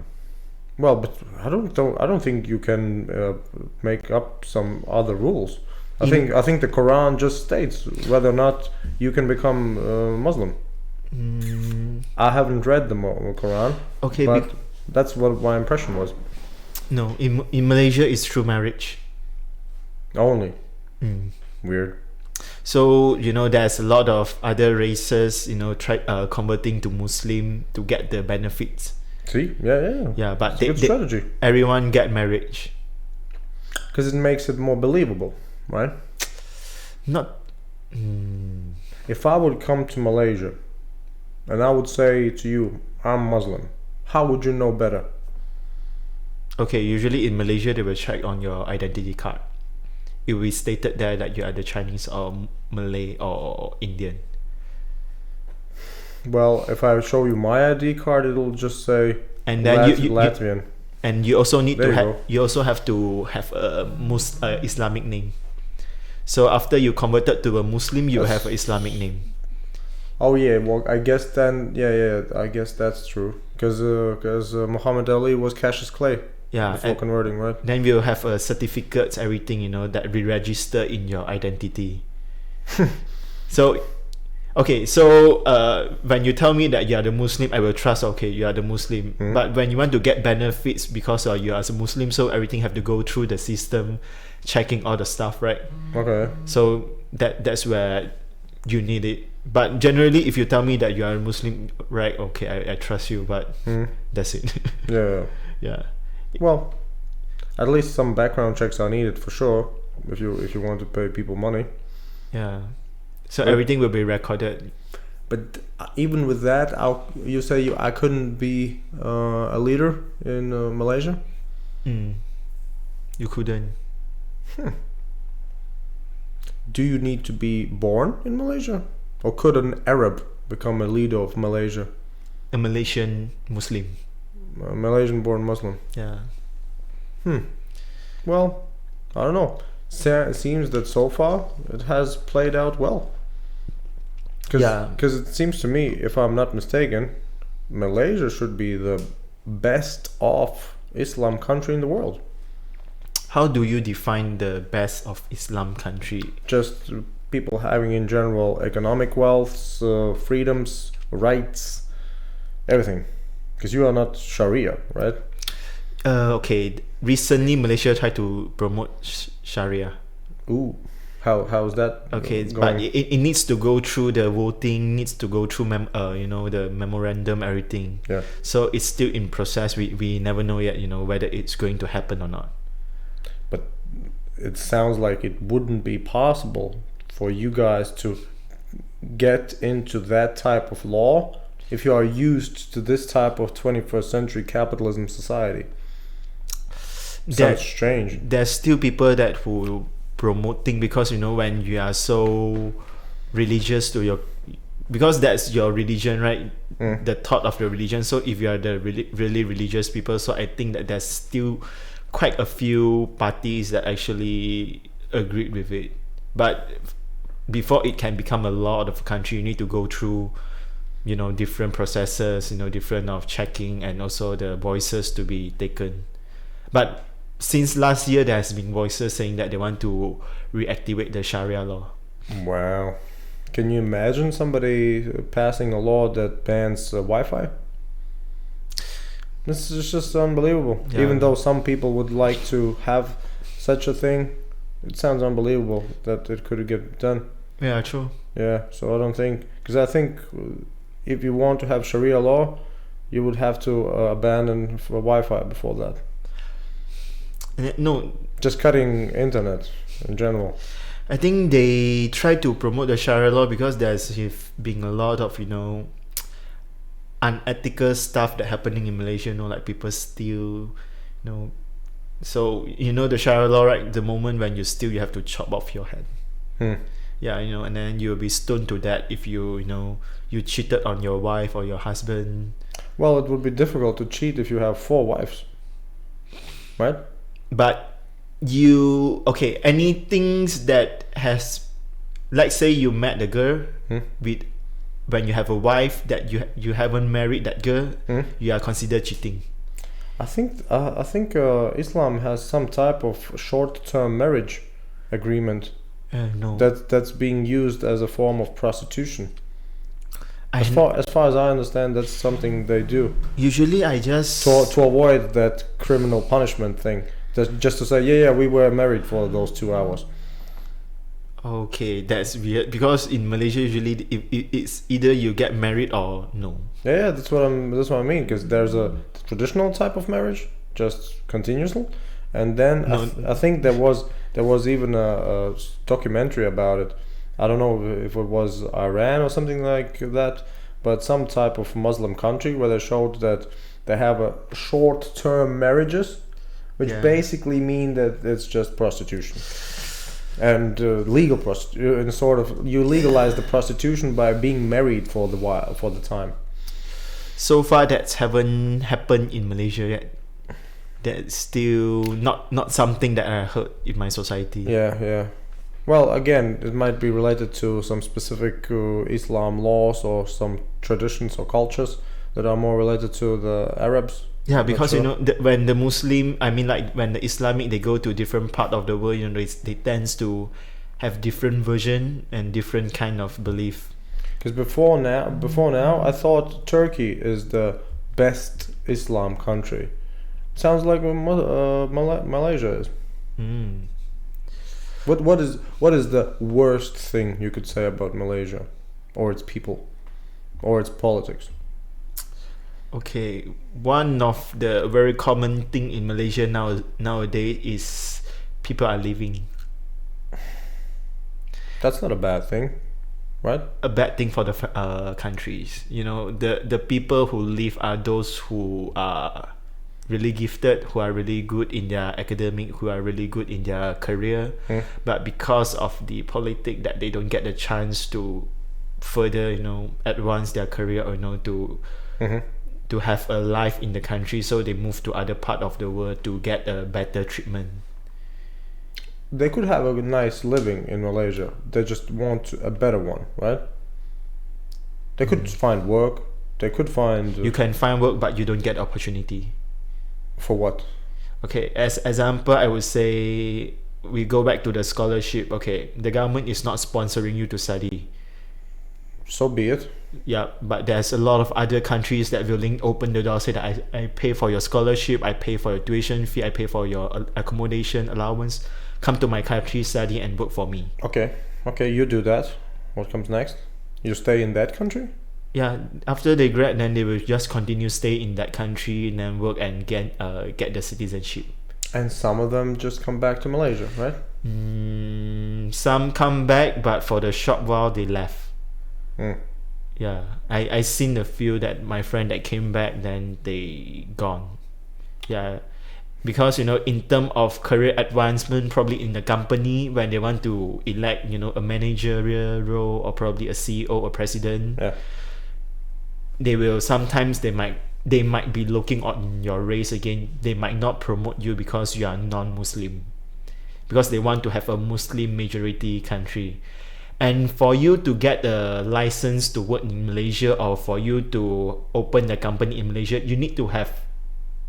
S1: Well, but I don't think you can make up some other rules. I think the Quran just states whether or not you can become Muslim. I haven't read the Quran.
S2: Okay,
S1: but that's what my impression was.
S2: No, in Malaysia it's through marriage.
S1: Only. Weird.
S2: So there's a lot of other races converting to Muslim to get the benefits.
S1: See, yeah.
S2: But
S1: good strategy.
S2: Everyone get marriage
S1: because it makes it more believable, right?
S2: Not.
S1: If I would come to Malaysia and I would say to you, I'm Muslim, how would you know better?
S2: Okay, usually in Malaysia they will check on your identity card. It will be stated there that you are the Chinese or Malay or Indian.
S1: Well, if I show you my ID card, it'll just say
S2: and then
S1: Latvian.
S2: And you also need
S1: there
S2: to have you also have to have a Islamic name. So after you converted to a Muslim, you have an Islamic name.
S1: Oh yeah, well I guess then I guess that's true because Muhammad Ali was Cassius Clay.
S2: Yeah,
S1: before converting, right?
S2: Then we'll have a certificates, everything that we register in your identity. So, okay, so when you tell me that you are the Muslim, I will trust. Okay, you are the Muslim. But when you want to get benefits because you are a Muslim, so everything have to go through the system, checking all the stuff, right?
S1: Okay.
S2: So that's where you need it. But generally, if you tell me that you are a Muslim, right? Okay, I trust you. But that's it.
S1: Yeah. Well, at least some background checks are needed for sure if you want to pay people money.
S2: Yeah. So everything will be recorded.
S1: But even with that, you say I couldn't be a leader in Malaysia?
S2: You couldn't.
S1: Do you need to be born in Malaysia? Or could an Arab become a leader of Malaysia?
S2: A Malaysian Muslim.
S1: A Malaysian born Muslim.
S2: Yeah.
S1: Well, I don't know. It seems that so far it has played out well. Because it seems to me, if I'm not mistaken, Malaysia should be the best off Islam country in the world.
S2: How do you define the best of Islam country?
S1: Just people having in general economic wealth, freedoms, rights, everything. Because you are not Sharia, right?
S2: Okay. Recently, Malaysia tried to promote Sharia.
S1: Ooh. How is that?
S2: Okay,
S1: going?
S2: but it needs to go through the voting, needs to go through the memorandum, everything.
S1: Yeah.
S2: So it's still in process. We never know yet, whether it's going to happen or not.
S1: But it sounds like it wouldn't be possible for you guys to get into that type of law if you are used to this type of 21st century capitalism society. Sounds strange.
S2: There's still people that who promoting because when you are so religious to because that's your religion, right? The thought of your religion. So if you are the really religious people, so I think that there's still quite a few parties that actually agreed with it. But before it can become a law of the country, you need to go through different processes, different of checking, and also the voices to be taken. But since last year, there has been voices saying that they want to reactivate the Sharia law.
S1: Wow. Can you imagine somebody passing a law that bans Wi-Fi? This is just unbelievable.
S2: Yeah.
S1: Even though some people would like to have such a thing, it sounds unbelievable that it could get done.
S2: Yeah, true.
S1: Yeah, so I don't think... Because I think if you want to have Sharia law, you would have to abandon Wi-Fi before that.
S2: No,
S1: just cutting internet in general.
S2: I think they try to promote the Sharia law because there's been a lot of unethical stuff that happening in Malaysia. Like people steal, So the Sharia law, right? The moment when you steal, you have to chop off your head. Yeah, and then you will be stoned to death if you cheated on your wife or your husband.
S1: Well, it would be difficult to cheat if you have 4 wives, right?
S2: but any things that has, let's say you met the girl with, when you have a wife that you haven't married that girl, you are considered cheating.
S1: I think Islam has some type of short-term marriage agreement
S2: No.
S1: that's being used as a form of prostitution.
S2: I
S1: As far as I understand, that's something they do
S2: usually I just
S1: to avoid that criminal punishment thing. Just to say, yeah, we were married for those 2 hours.
S2: Okay, that's weird because in Malaysia usually it's either you get married or no.
S1: Yeah, that's what I mean. Because there's a traditional type of marriage, just continuously, and then I think there was even a documentary about it. I don't know if it was Iran or something like that, but some type of Muslim country where they showed that they have a short-term marriages, which basically mean that it's just prostitution. And legal prostitution, and sort of you legalize the prostitution by being married for the time.
S2: So far, that's haven't happened in Malaysia yet. That's still not something that I heard in my society.
S1: Yeah. Well, again, it might be related to some specific Islam laws or some traditions or cultures that are more related to the Arabs.
S2: Yeah, because when the Muslim, I mean, like when the Islamic, they go to different part of the world, they tends to have different version and different kind of belief.
S1: Because before now, I thought Turkey is the best Islam country. Sounds like Malaysia is. What is the worst thing you could say about Malaysia, or its people, or its politics?
S2: Okay, one of the very common thing in Malaysia nowadays is people are leaving.
S1: That's not a bad thing, right?
S2: A bad thing for the countries. The people who leave are those who are really gifted, who are really good in their academic, who are really good in their career, but because of the politics that they don't get the chance to further, advance their career or to have a life in the country, so they move to other part of the world to get a better treatment.
S1: They could have a nice living in Malaysia. They just want a better one, right? They could find work. They could find.
S2: You can find work, but you don't get opportunity.
S1: For what?
S2: Okay, as example, I would say we go back to the scholarship. Okay, the government is not sponsoring you to study.
S1: So be it.
S2: Yeah, but there's a lot of other countries that willing open the door, say that I pay for your scholarship, I pay for your tuition fee, I pay for your accommodation allowance. Come to my country, study and work for me.
S1: Okay, you do that. What comes next? You stay in that country?
S2: Yeah, after they grad, then they will just continue stay in that country and then work and get the citizenship.
S1: And some of them just come back to Malaysia, right?
S2: Some come back, but for the short while they left. Yeah, I seen a few that my friend that came back, then they gone. Yeah, because in terms of career advancement, probably in the company when they want to elect a managerial role or probably a CEO or president, they will sometimes they might be looking on your race again. They might not promote you because you are non-Muslim, because they want to have a Muslim majority country. And for you to get a license to work in Malaysia, or for you to open a company in Malaysia, you need to have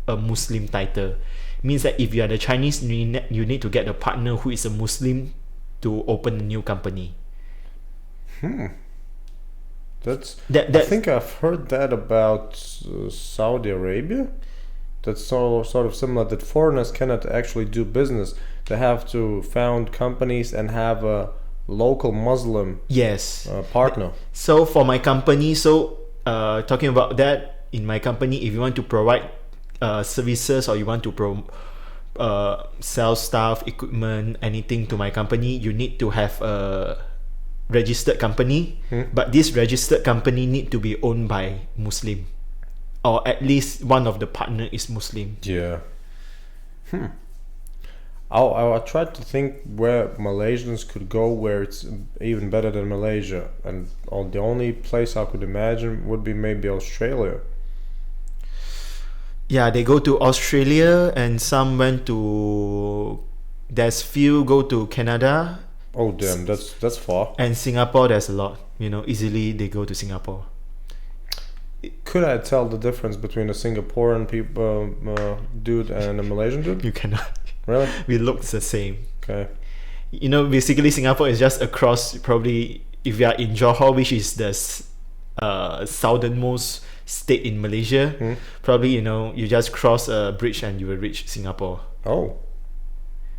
S2: a Muslim title. Means that if you are the Chinese, you need to get a partner who is a Muslim to open a new company.
S1: I think I've heard that about Saudi Arabia. That's sort of similar, that foreigners cannot actually do business. They have to found companies and have a local Muslim partner.
S2: So for my company, talking about that, in my company, if you want to provide services or you want to sell stuff, equipment, anything to my company, you need to have a registered company. But this registered company need to be owned by Muslim, or at least one of the partner is Muslim.
S1: Yeah. I tried to think where Malaysians could go where it's even better than Malaysia, and the only place I could imagine would be maybe Australia.
S2: Yeah, they go to Australia and some went to. There's few go to Canada
S1: Oh damn, that's far.
S2: and Singapore. There's a lot. Easily they go to Singapore.
S1: Could I tell the difference between a Singaporean dude and a Malaysian dude?
S2: You cannot.
S1: Really?
S2: We look the same.
S1: Okay.
S2: Basically Singapore is just across. Probably if you are in Johor, which is the southernmost state in Malaysia, probably you just cross a bridge and you will reach Singapore.
S1: Oh,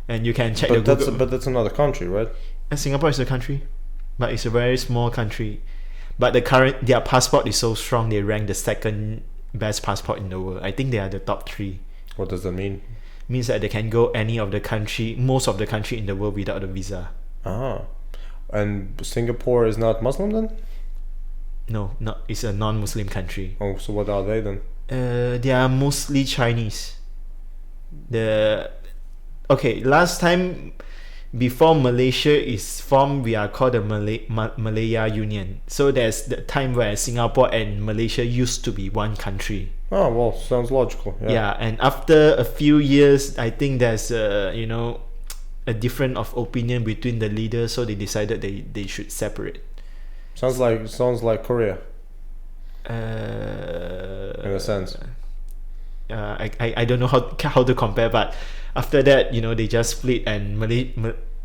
S2: And you can check
S1: but
S2: the Google.
S1: that's another country, right?
S2: And Singapore is a country, but it's a very small country. But their passport is so strong. They rank the second best passport in the world. I think they are the top 3.
S1: What does that mean?
S2: Means that they can go any of the country, most of the country in the world without a visa.
S1: Ah, and Singapore is not Muslim then?
S2: No, not. It's a non-Muslim country.
S1: Oh, so what are they then?
S2: They are mostly Chinese. Last time, before Malaysia is formed, we are called the Malaya Union. So there's the time where Singapore and Malaysia used to be one country.
S1: Oh well, sounds logical.
S2: Yeah, and after a few years, I think there's a difference of opinion between the leaders, so they decided they should separate.
S1: Sounds like Korea
S2: In
S1: in a sense.
S2: I don't know how to compare, but after that, they just split and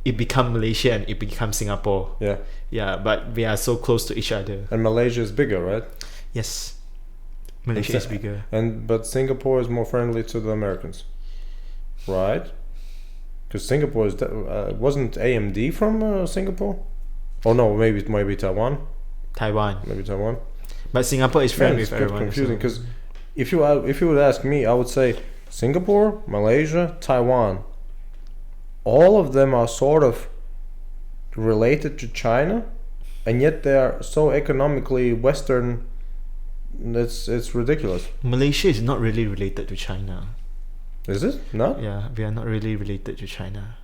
S2: it become Malaysia and it become Singapore.
S1: Yeah.
S2: Yeah, but we are so close to each other.
S1: And Malaysia is bigger, right?
S2: Yes, Malaysia is bigger.
S1: But Singapore is more friendly to the Americans, right? Because Singapore is wasn't AMD from Singapore? Oh no, maybe Taiwan. Maybe Taiwan.
S2: But Singapore is friendly
S1: It's
S2: with
S1: a bit
S2: everyone.
S1: confusing because if you would ask me, I would say Singapore, Malaysia, Taiwan. All of them are sort of related to China, and yet they are so economically Western. It's ridiculous.
S2: Malaysia is not really related to China.
S1: Is it not?
S2: Yeah, we are not really related to China.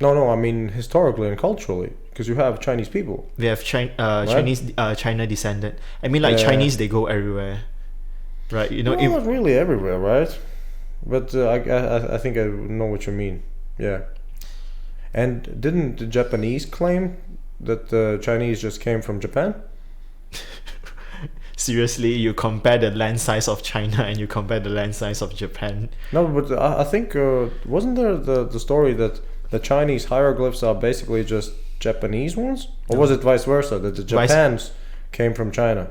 S1: No. I mean historically and culturally, because you have Chinese people.
S2: We have
S1: Right?
S2: Chinese China descendant. I mean, like
S1: Yeah.
S2: Chinese, they go everywhere, right?
S1: Well, not really everywhere, right? But I think I know what you mean. Yeah. And didn't the Japanese claim that the Chinese just came from Japan?
S2: Seriously, you compare the land size of China and you compare the land size of Japan.
S1: No, but I think wasn't there the story that the Chinese hieroglyphs are basically just Japanese ones, or was it vice versa that the Japans came from China?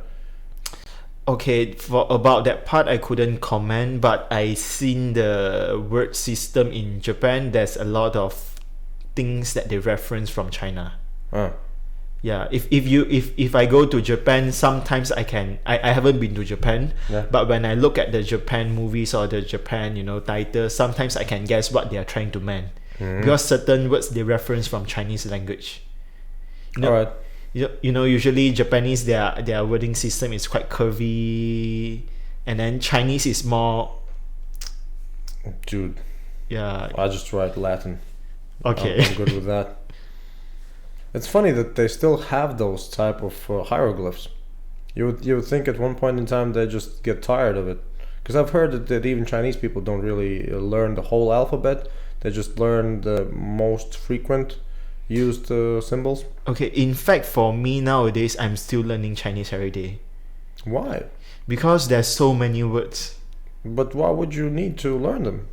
S2: Okay, for about that part I couldn't comment, but I seen the word system in Japan. There's a lot of things that they reference from China.
S1: Ah.
S2: Yeah, if I go to Japan, sometimes I haven't been to Japan,
S1: Yeah.
S2: but when I look at the Japan movies or the Japan titles, sometimes I can guess what they are trying to mean, because certain words they reference from Chinese language.
S1: All right.
S2: Usually Japanese their wording system is quite curvy, and then Chinese is more.
S1: Dude,
S2: Yeah.
S1: I just write Latin.
S2: Okay.
S1: I'm good with that. It's funny that they still have those type of hieroglyphs. You would think at one point in time they just get tired of it, because I've heard that even Chinese people don't really learn the whole alphabet. They just learn the most frequent used symbols.
S2: Okay. In fact, for me nowadays, I'm still learning Chinese every day
S1: Why?
S2: because there's so many words.
S1: But why would you need to learn them?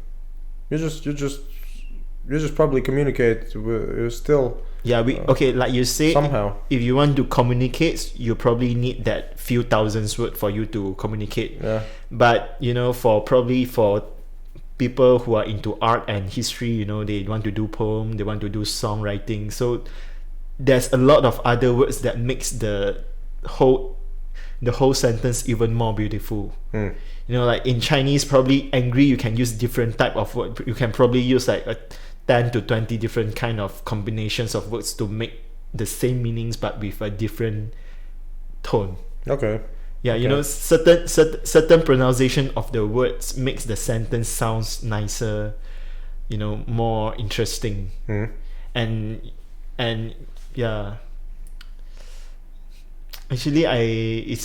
S1: You just probably communicate with still.
S2: Yeah, like you say,
S1: Somehow.
S2: if you want to communicate, you probably need that few thousands word for you to communicate.
S1: Yeah.
S2: But for people who are into art and history, they want to do poem, they want to do songwriting. So there's a lot of other words that makes the whole sentence even more beautiful. Like in Chinese, probably angry, you can use different type of word. You can probably use like a 10 to 20 different kind of combinations of words to make the same meanings but with a different tone.
S1: Okay.
S2: Yeah,
S1: Okay.
S2: certain pronunciation of the words makes the sentence sounds nicer, more interesting. And yeah. Actually, I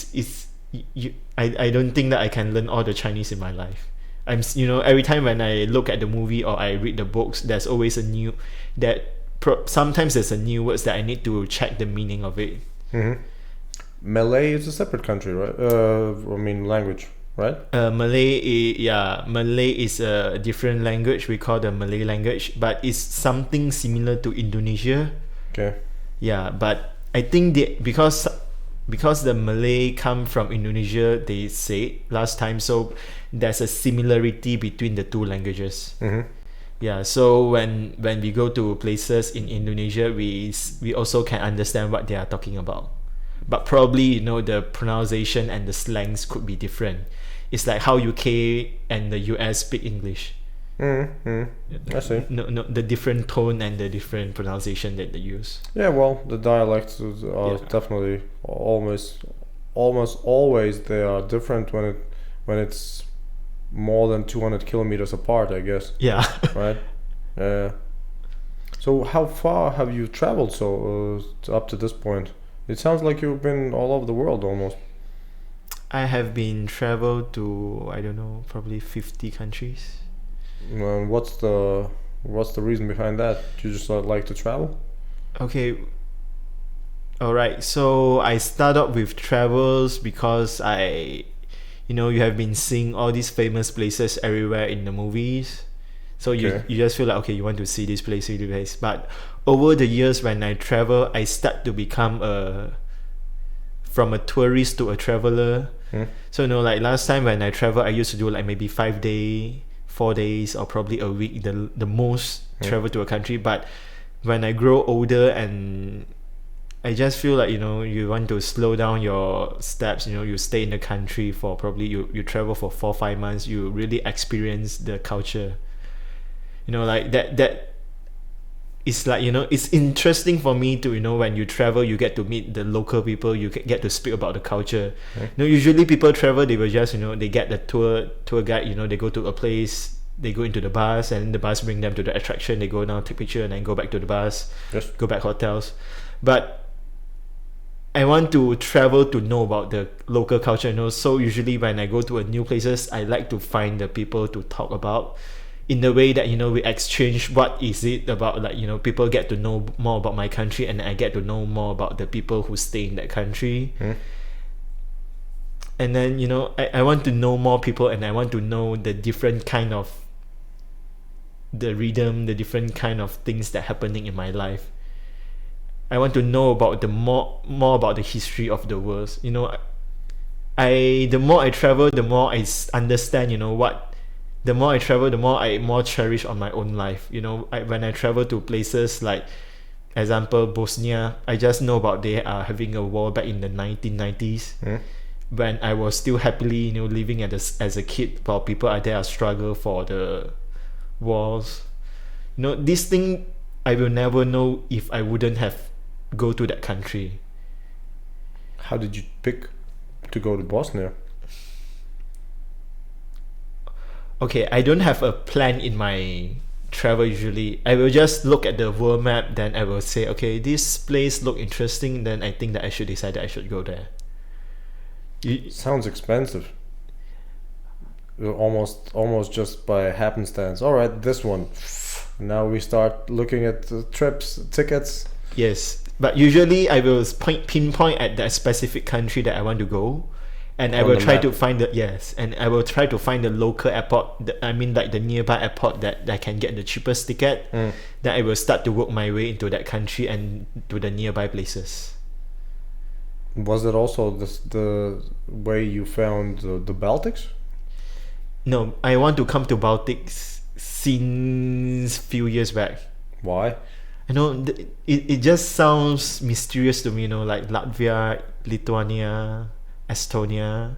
S2: don't think that I can learn all the Chinese in my life. every time when I look at the movie or I read the books, there's always a new sometimes there's a new words that I need to check the meaning of it.
S1: Mm-hmm. Malay is a separate country, right? I mean language, right?
S2: Malay is a different language. We call the Malay language, but it's something similar to Indonesia.
S1: Okay.
S2: Yeah, but I think because the Malay come from Indonesia, they said last time, so there's a similarity between the two languages.
S1: Mm-hmm.
S2: Yeah, so when we go to places in Indonesia, we also can understand what they are talking about, but probably the pronunciation and the slangs could be different. It's like how UK and the US speak English.
S1: I see.
S2: No, the different tone and the different pronunciation that they use.
S1: Yeah, well, the dialects are definitely almost always they are different when it's more than 200 kilometers apart, I guess.
S2: Yeah.
S1: Right. So how far have you traveled up to this point? It sounds like you've been all over the world almost.
S2: I have been traveled to, I don't know, probably 50 countries.
S1: What's the reason behind that? Do you just like to travel?
S2: Okay. Alright, so I start up with travels because you have been seeing all these famous places everywhere in the movies. So you just feel like, okay, you want to see this place, But over the years when I travel, I start to become from a tourist to a traveler. So like last time when I travel, I used to do like maybe 5 days, 4 days, or probably a week, the most travel to a country. But when I grow older and I just feel like you want to slow down your steps. You stay in the country for probably you travel for 4-5 months. You really experience the culture. Like that. It's like it's interesting for me to when you travel, you get to meet the local people. You get to speak about the culture. Usually people travel, they will just they get the tour guide. They go to a place. They go into the bus, and the bus bring them to the attraction. They go down, take picture, and then go back to the bus.
S1: Yes.
S2: Go back hotels. But I want to travel to know about the local culture. So usually when I go to a new places, I like to find the people to talk about, in the way that we exchange what is it about, like people get to know more about my country, and I get to know more about the people who stay in that country. And then I want to know more people, and I want to know the different kind of the rhythm, the different kind of things that happening in my life. I want to know about the more about the history of the world. The more I travel, the more I understand. The more I travel, the more I cherish on my own life. When I travel to places like, example, Bosnia, I just know about they are having a war back in the 1990s. When I was still happily living as a kid, while people are there struggle for the wars. This thing I will never know if I wouldn't have go to that country.
S1: How did you pick to go to Bosnia?
S2: Okay, I don't have a plan in my travel usually. I will just look at the world map, then I will say, okay, this place look interesting, then I think that I should decide that I should go there.
S1: Sounds expensive. Almost just by happenstance. All right, this one. Now we start looking at the tickets.
S2: Yes, but usually I will pinpoint at that specific country that I want to go, and I will try to find I will try to find the local airport. Like the nearby airport that I can get the cheapest ticket. Then I will start to work my way into that country and to the nearby places.
S1: Was it also the way you found the Baltics?
S2: No, I want to come to Baltics since few years back.
S1: Why?
S2: I know it just sounds mysterious to me. Like Latvia, Lithuania, Estonia.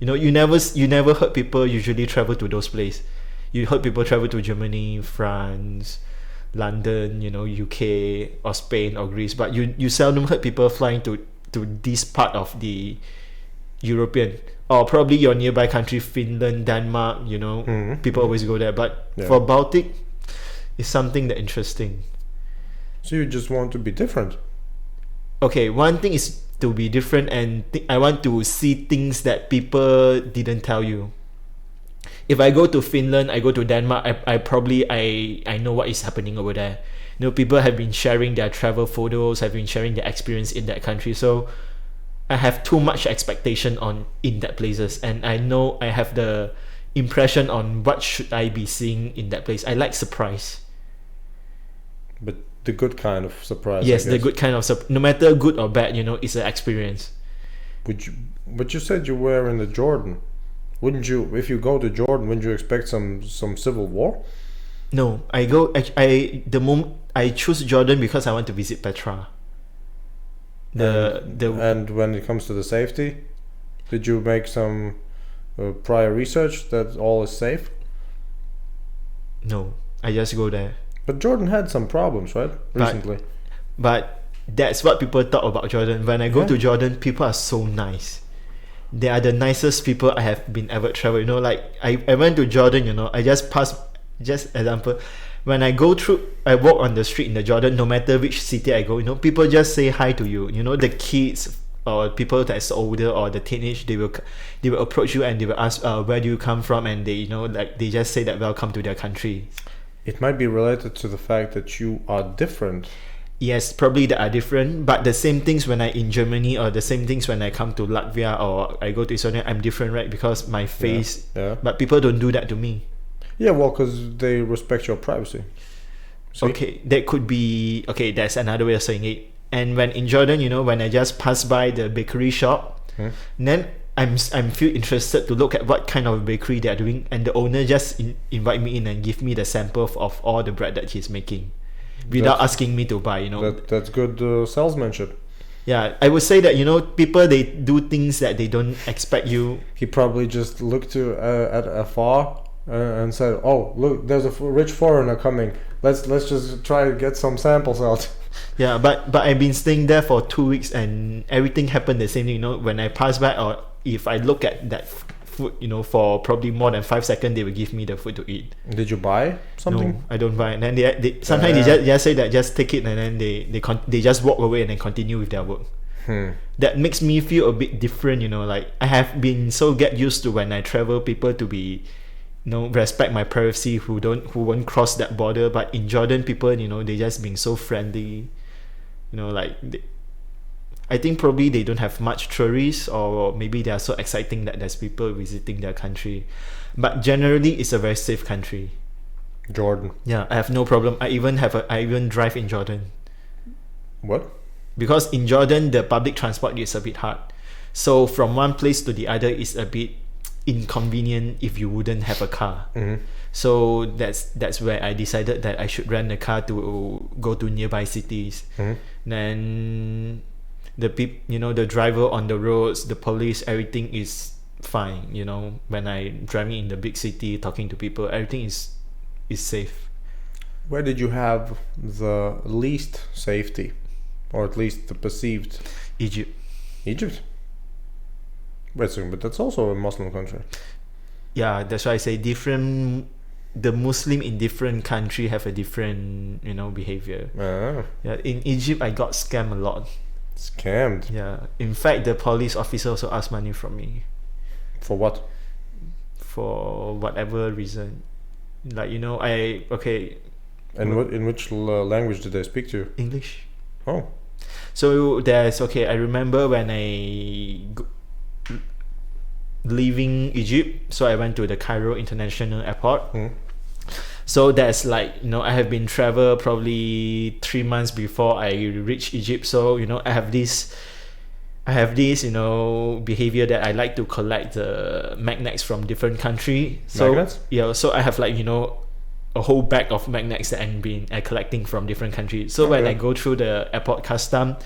S2: You never heard people usually travel to those places. You heard people travel to Germany, France, London, UK or Spain or Greece, but you seldom heard people flying to this part of the European, or probably your nearby country, Finland, Denmark. People always go there, but for Baltic, it's something that interesting.
S1: So you just want to be different.
S2: Okay, one thing is to be different, and I want to see things that people didn't tell you. if I go to Finland, I go to Denmark, I probably I know what is happening over there. You know, people have been sharing their travel photos, have been sharing their experience in that country. So I have too much expectation on in that places, and I know I have the impression on what should I be seeing in that place. I like surprise.
S1: But the good kind of surprise.
S2: Yes,
S1: I
S2: the
S1: guess.
S2: good kind of no matter good or bad, you know, it's an experience.
S1: But you said you were in the Jordan. Wouldn't you, if you go to Jordan, wouldn't you expect some civil war?
S2: No, the moment I choose Jordan because I want to visit Petra.
S1: And when it comes to the safety, did you make some prior research that all is safe?
S2: No, I just go there.
S1: But Jordan had some problems, right? Recently.
S2: But that's what people talk about Jordan. When I go
S1: Yeah.
S2: to Jordan, people are so nice. They are the nicest people I have been ever travel. You know, like I went to Jordan, you know, I just passed, just example, when I walk on the street in the Jordan, no matter which city I go, you know, people just say hi to you. You know, the kids or people that's older or the teenage, they will approach you and they will ask, where do you come from? And they, you know, like they just say that welcome to their country.
S1: It might be related to the fact that you are different.
S2: Yes, probably they are different, but the same things when I in Germany or the same things when I come to Latvia or I go to Estonia, I'm different, right? Because my face.
S1: Yeah.
S2: But people don't do that to me.
S1: Yeah, well, because they respect your privacy. See?
S2: Okay, that could be. Okay, that's another way of saying it. And when in Jordan, you know, when I just pass by the bakery shop, then I'm feel interested to look at what kind of bakery they are doing, and the owner just invite me in and give me the sample of all the bread that he's making, without asking me to buy. You know,
S1: That's good salesmanship.
S2: yeah, I would say that, you know, people, they do things that they don't expect you.
S1: He probably just looked at afar and said, "Oh, look, there's a rich foreigner coming. Let's just try to get some samples out."
S2: Yeah, but I've been staying there for 2 weeks and everything happened the same thing. You know, when I pass by or if I look at that food, you know, for probably more than 5 seconds, they will give me the food to eat.
S1: Did you buy something?
S2: No, I don't buy. And then they sometimes they just say that just take it, and then they just walk away and then continue with their work. That makes me feel a bit different, you know. Like I have been so get used to when I travel, people to be, you know, respect my privacy, who won't cross that border. But in Jordan, people, you know, they just being so friendly, you know, like I think probably they don't have much tourists, or maybe they are so exciting that there's people visiting their country. But generally, it's a very safe country.
S1: Jordan.
S2: Yeah, I have no problem. I even drive in Jordan.
S1: What?
S2: Because in Jordan, the public transport is a bit hard. So from one place to the other is a bit inconvenient if you wouldn't have a car. So that's where I decided that I should rent a car to go to nearby cities. Then you know, the driver on the roads, the police, everything is fine. You know, when I driving in the big city, talking to people, everything is safe.
S1: Where did you have the least safety, or at least the perceived?
S2: Egypt.
S1: Egypt. Wait a second, but that's also a Muslim country.
S2: Yeah, that's why I say different. The Muslim in different country have a different, you know, behavior. Yeah, in Egypt I got scammed a lot.
S1: Scammed.
S2: Yeah, in fact, the police officer also asked money from me.
S1: For what?
S2: For whatever reason, like, you know,
S1: And in which language did they speak to you?
S2: English.
S1: Oh.
S2: So I remember when leaving Egypt, so I went to the Cairo International Airport. So that's like, you know, I have been travel probably 3 months before I reach Egypt. So, you know, I have this, you know, behavior that I like to collect the magnets from different country. So
S1: Magnets?
S2: yeah, so I have, like, you know, a whole bag of magnets that I've been collecting from different countries. So when I go through the airport custom,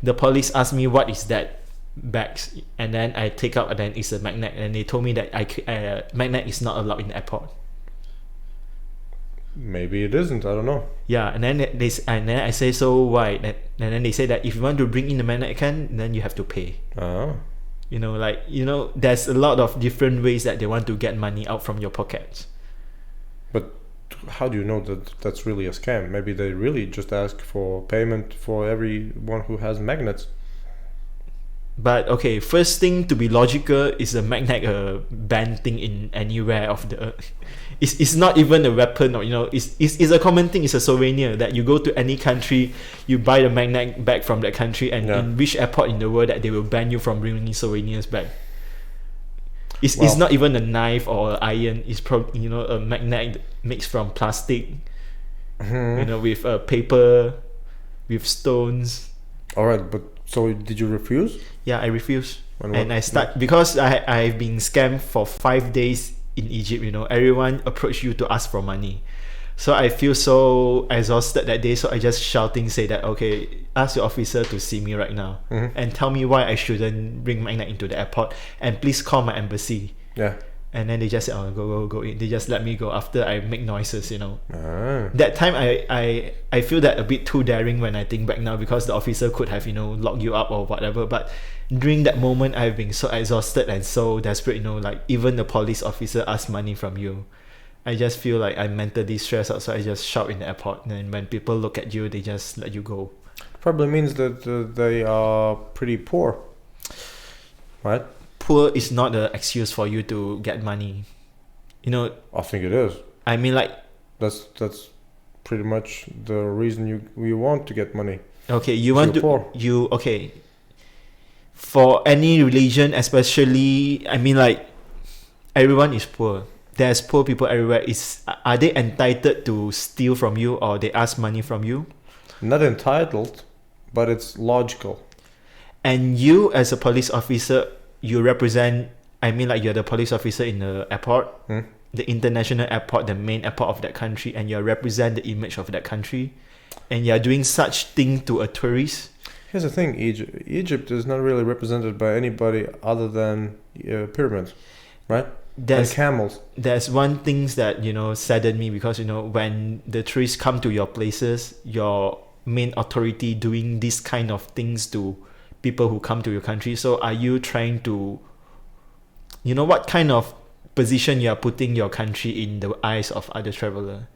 S2: the police asked me what is that bags, and then I take out, and then it's a magnet, and they told me that magnet is not allowed in the airport.
S1: Maybe it isn't. I don't know.
S2: Yeah, and then I say, so why? And then they say that if you want to bring in the magnet can, then you have to pay. You know, like, you know, there's a lot of different ways that they want to get money out from your pockets.
S1: But how do you know that that's really a scam? Maybe they really just ask for payment for everyone who has magnets.
S2: But okay, first thing to be logical is a magnet a banned thing in anywhere of the earth. It's not even a weapon, or it's a common thing. It's a souvenir that you go to any country, you buy the magnet back from that country, and
S1: Yeah.
S2: in which airport in the world that they will ban you from bringing souvenirs back. It's
S1: Well-
S2: not even a knife or an iron. It's probably a magnet mixed from plastic, with paper, with stones.
S1: All right, but so did you refuse?
S2: Yeah, I refuse.
S1: And
S2: And
S1: what-
S2: I start because I've been scammed for 5 days in Egypt. Everyone approached you to ask for money, so I feel so exhausted that day. So I just shouting say that, okay, ask your officer to see me right now and tell me why I shouldn't bring magnet into the airport, and please call my embassy.
S1: Yeah.
S2: And then they just said, oh, go in. They just let me go after I make noises.
S1: Ah.
S2: That time I feel that a bit too daring when I think back now, because the officer could have locked you up or whatever. But during that moment, I've been so exhausted and so desperate. Like even the police officer asked money from you, I just feel like I'm mentally stressed out. So I just shout in the airport, and when people look at you, they just let you go.
S1: Probably means that they are pretty poor, right?
S2: Poor is not an excuse for you to get money.
S1: I think it is.
S2: I mean, like,
S1: That's pretty much the reason you want to get money.
S2: okay, you want to
S1: You're poor.
S2: okay. For any religion, especially, I mean, like, everyone is poor. There's poor people everywhere. Are they entitled to steal from you, or they ask money from you?
S1: Not entitled, but it's logical.
S2: And you, as a police officer, you represent. I mean, like, you're the police officer in the airport, the international airport, the main airport of that country, and you represent the image of that country, and you're doing such thing to a tourist.
S1: Here's the thing: Egypt is not really represented by anybody other than pyramids, right? And
S2: There's
S1: camels.
S2: there's one things that saddened me, because when the tourists come to your places, your main authority doing this kind of things to people who come to your country. So are you trying to what kind of position you are putting your country in the eyes of other traveler?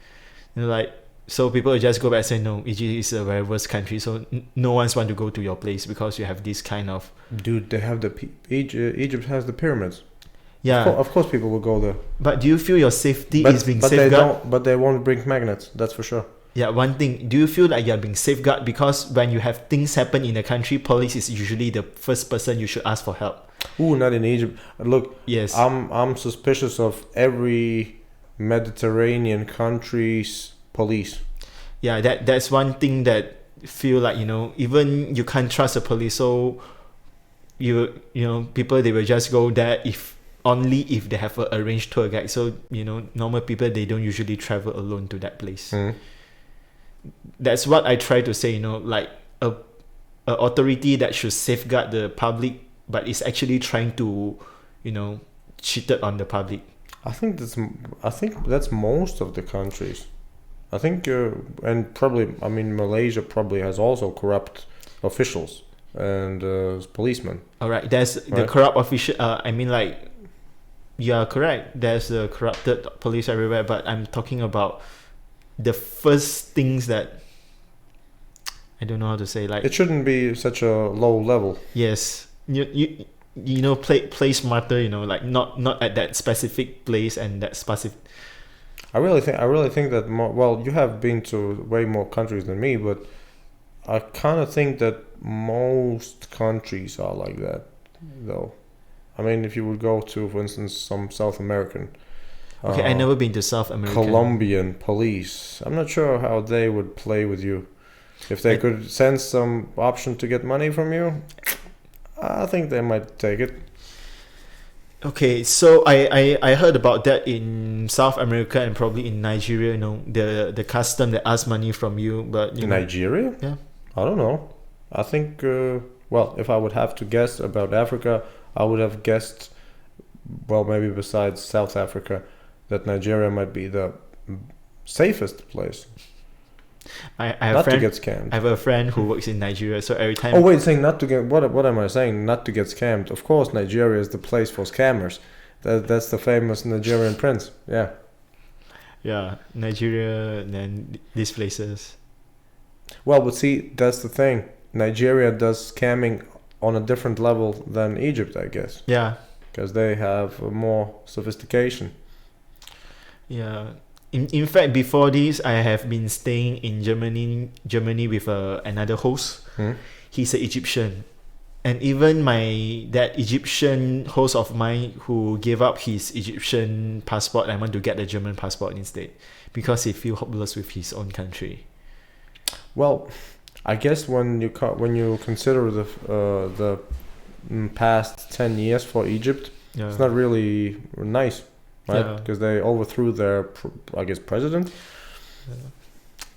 S2: Like, so people will just go back and say, no, Egypt is a very worst country, so no one's want to go to your place because you have this kind of
S1: Dude, they have Egypt has the pyramids.
S2: yeah.
S1: Of course, people will go there.
S2: But do you feel your safety
S1: But,
S2: is being
S1: but they
S2: safeguarded?
S1: don't. But they won't bring magnets. That's for sure.
S2: Yeah, one thing. Do you feel like you're being safeguarded? Because when you have things happen in the country, police is usually the first person you should ask for help.
S1: Ooh, not in Egypt. Look,
S2: Yes.
S1: I'm suspicious of every Mediterranean country's police.
S2: Yeah, that's one thing that feel like even you can't trust the police. So people, they will just go there only if they have a arranged tour guide. So normal people, they don't usually travel alone to that place. That's what I try to say. Like a authority that should safeguard the public, but is actually trying to cheated on the public.
S1: I think that's most of the countries. I think and probably Malaysia probably has also corrupt officials and policemen.
S2: All right, there's the
S1: Right.
S2: corrupt official. You are correct. There's the corrupted police everywhere, but I'm talking about the first things that I don't know how to say. Like,
S1: It shouldn't be such a low level.
S2: yes, play smarter. Like not at that specific place and that specific.
S1: I really think that well, you have been to way more countries than me, but I kind of think that most countries are like that, though. If you would go to, for instance, some South American,
S2: Okay, I never been to South America.
S1: Colombian police, I'm not sure how they would play with you. If they could send some option to get money from you, I think they might take it.
S2: Okay, so I heard about that in South America and probably in Nigeria. The custom that asks money from you, but
S1: In Nigeria?
S2: Yeah.
S1: I don't know. I think, well, if I would have to guess about Africa, I would have guessed, well, maybe besides South Africa, that Nigeria might be the safest place.
S2: I have
S1: Not
S2: a friend.
S1: to get scammed.
S2: I have a friend who works in Nigeria, so every time.
S1: Oh wait, saying not to get what am I saying? Not to get scammed. Of course, Nigeria is the place for scammers. That's the famous Nigerian prince. Yeah.
S2: Yeah, Nigeria and then these places.
S1: Well, but see, that's the thing. Nigeria does scamming on a different level than Egypt, I guess,
S2: Yeah.
S1: because they have more sophistication.
S2: Yeah. In fact, before this, I have been staying in Germany with another host.
S1: Hmm?
S2: He's an Egyptian, and even that Egyptian host of mine who gave up his Egyptian passport and want to get the German passport instead because he feel hopeless with his own country.
S1: Well, I guess when you consider the past 10 years for Egypt,
S2: Yeah.
S1: it's not really nice, right?
S2: Yeah.
S1: Because they overthrew their, I guess, president.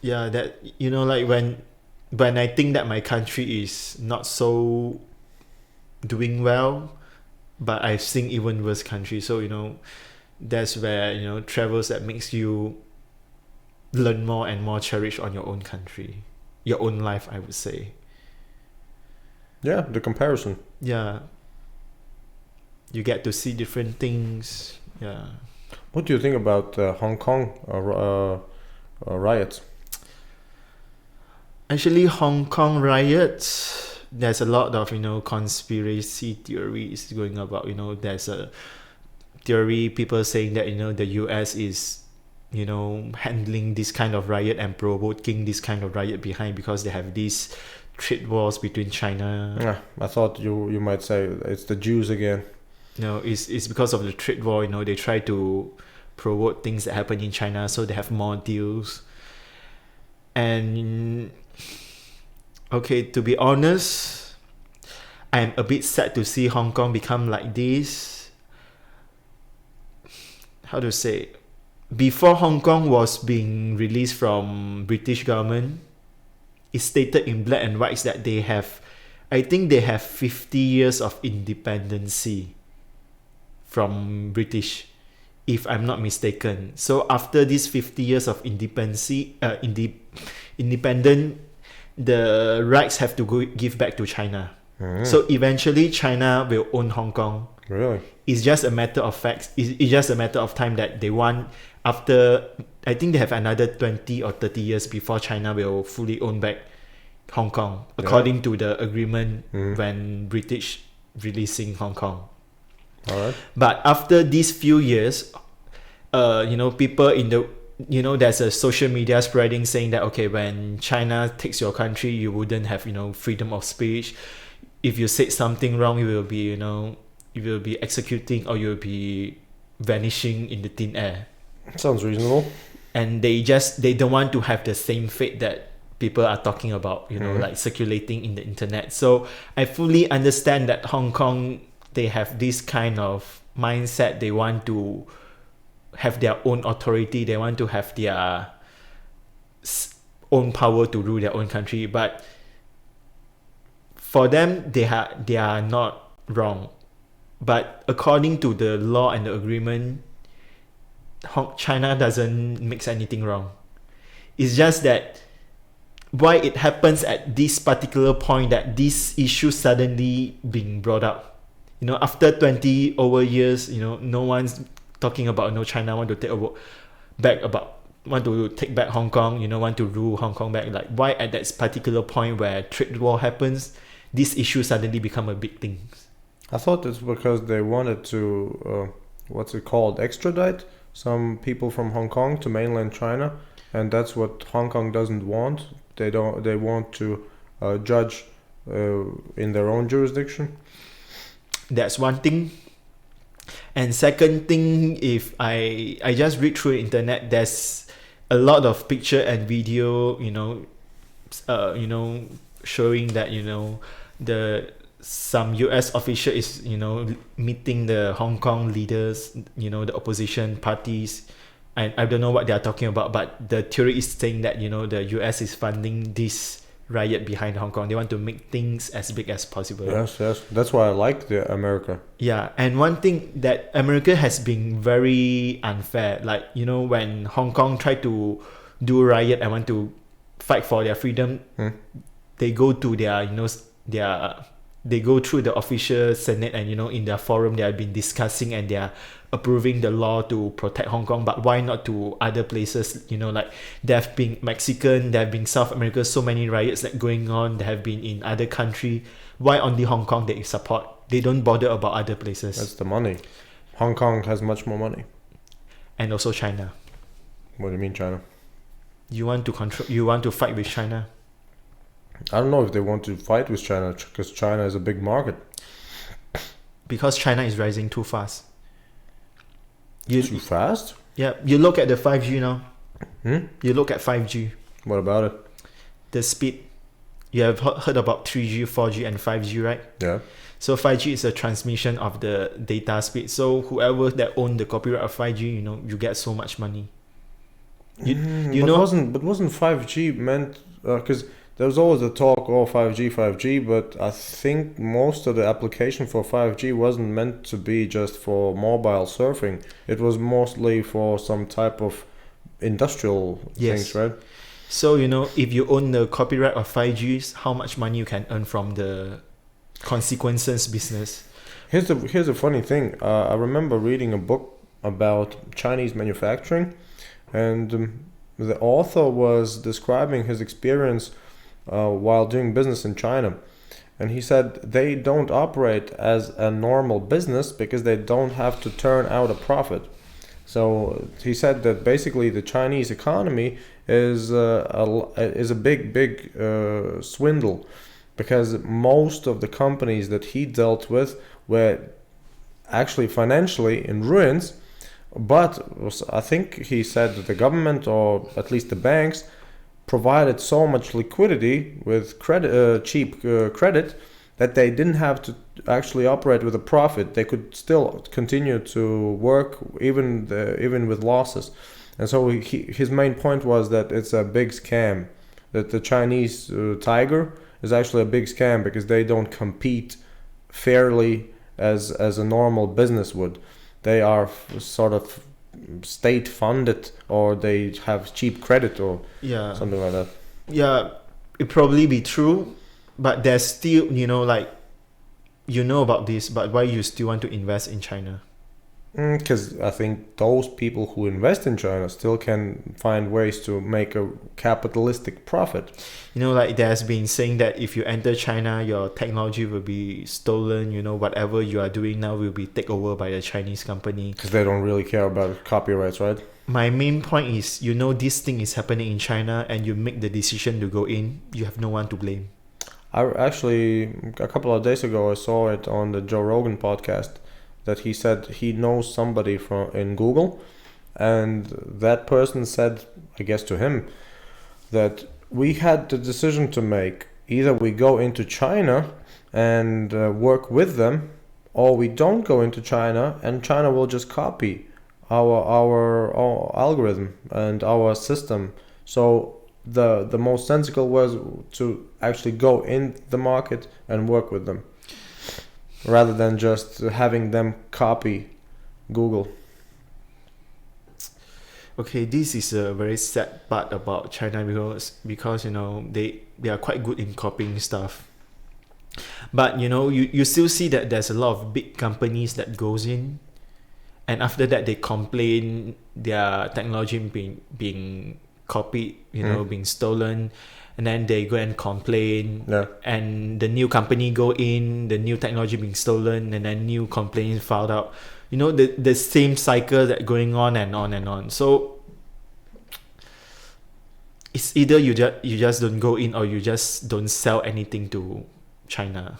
S2: Yeah, that like when I think that my country is not so doing well, but I've seen even worse countries. So that's where travels that makes you learn more and more cherish on your own country, your own life, I would say.
S1: Yeah, the comparison.
S2: Yeah, you get to see different things. Yeah.
S1: What do you think about Hong Kong riots?
S2: Actually, Hong Kong riots, there's a lot of conspiracy theories going about. There's a theory, people saying that the US is handling this kind of riot and provoking this kind of riot behind because they have these trade wars between China.
S1: Yeah, I thought you might say it's the Jews again.
S2: No, it's because of the trade war. They try to provoke things that happen in China, so they have more deals. And okay, to be honest, I'm a bit sad to see Hong Kong become like this. How to say? Before Hong Kong was being released from British government, it stated in black and white that I think they have 50 years of independency from British, if I'm not mistaken. So after these 50 years of independent, the rights have to give back to China. So eventually China will own Hong Kong.
S1: Really?
S2: It's just a matter of facts. It's just a matter of time that they want. After, I think they have another 20 or 30 years before China will fully own back Hong Kong, according to the agreement when British releasing Hong Kong.
S1: All right.
S2: But after these few years, people in the there's a social media spreading saying that okay, when China takes your country, you wouldn't have freedom of speech. If you said something wrong, you will be you will be executing or you will be vanishing in the thin air.
S1: Sounds reasonable.
S2: And they don't want to have the same fate that people are talking about, like circulating in the internet. So I fully understand that Hong Kong, they have this kind of mindset. They want to have their own authority. They want to have their own power to rule their own country. But for them, they are not wrong. But according to the law and the agreement, China doesn't mix anything wrong. It's just that why it happens at this particular point that this issue suddenly being brought up. After 20 over years, no one's talking about China want to take back Hong Kong, want to rule Hong Kong back. Like why at that particular point where trade war happens, this issue suddenly become a big thing.
S1: I thought it's because they wanted to extradite some people from Hong Kong to mainland China, and that's what Hong Kong doesn't want. They want to judge in their own jurisdiction.
S2: That's one thing. And second thing, if I just read through the internet, there's a lot of picture and video, showing that some US official is meeting the Hong Kong leaders, the opposition parties. I don't know what they are talking about, but the theory is saying that the US is funding this riot behind Hong Kong. They want to make things as big as possible.
S1: Yes, that's why I like the America.
S2: Yeah, and one thing that America has been very unfair, like when Hong Kong tried to do a riot and want to fight for their freedom, they go to they go through the official Senate, and in their forum they have been discussing and they are approving the law to protect Hong Kong, but why not to other places? Like there have been Mexican, there have been South America, so many riots that going on. There have been in other country. Why only Hong Kong they support? They don't bother about other places.
S1: That's the money. Hong Kong has much more money.
S2: And also China.
S1: What do you mean China?
S2: You want to control? You want to fight with China?
S1: I don't know if they want to fight with China because China is a big market.
S2: Because China is rising too fast.
S1: Too fast?
S2: Yeah, you look at the 5G now.
S1: Hmm?
S2: You look at 5G.
S1: What about it?
S2: The speed. You have heard about 3G, 4G, and 5G, right?
S1: Yeah.
S2: So 5G is a transmission of the data speed. So whoever that own the copyright of 5G, you get so much money.
S1: Wasn't 5G meant because there was always a talk, 5G, but I think most of the application for 5G wasn't meant to be just for mobile surfing. It was mostly for some type of industrial things, right?
S2: So, if you own the copyright of 5G, how much money you can earn from the consequences business?
S1: Here's a funny thing. I remember reading a book about Chinese manufacturing, and the author was describing his experience while doing business in China. And he said they don't operate as a normal business because they don't have to turn out a profit. So he said that basically the Chinese economy is a big swindle, because most of the companies that he dealt with were actually financially in ruins. But I think he said that the government, or at least the banks, provided so much liquidity with cheap credit, that they didn't have to actually operate with a profit. They could still continue to work even with losses. And so his main point was that it's a big scam, that the Chinese tiger is actually a big scam because they don't compete fairly as a normal business would. They are sort of state funded, or they have cheap credit, or something like that.
S2: Yeah, it probably be true, but there's still, about this, but why you still want to invest in China?
S1: Because I think those people who invest in China still can find ways to make a capitalistic profit.
S2: There's been saying that if you enter China, your technology will be stolen. Whatever you are doing now will be taken over by a Chinese company.
S1: Because they don't really care about copyrights, right?
S2: My main point is, this thing is happening in China, and you make the decision to go in, you have no one to blame.
S1: I actually, a couple of days ago, I saw it on the Joe Rogan podcast, that he said he knows somebody in Google, and that person said, I guess to him, that we had the decision to make. Either we go into China and work with them, or we don't go into China, and China will just copy our algorithm and our system. So the most sensible was to actually go in the market and work with them, rather than just having them copy Google.
S2: Okay, this is a very sad part about China, because they are quite good in copying stuff. But you still see that there's a lot of big companies that goes in, and after that they complain their technology being copied, being stolen. And then they go and complain, and the new company go in, the new technology being stolen, and then new complaints filed out. The same cycle that going on and on and on. So it's either you just don't go in, or you just don't sell anything to China.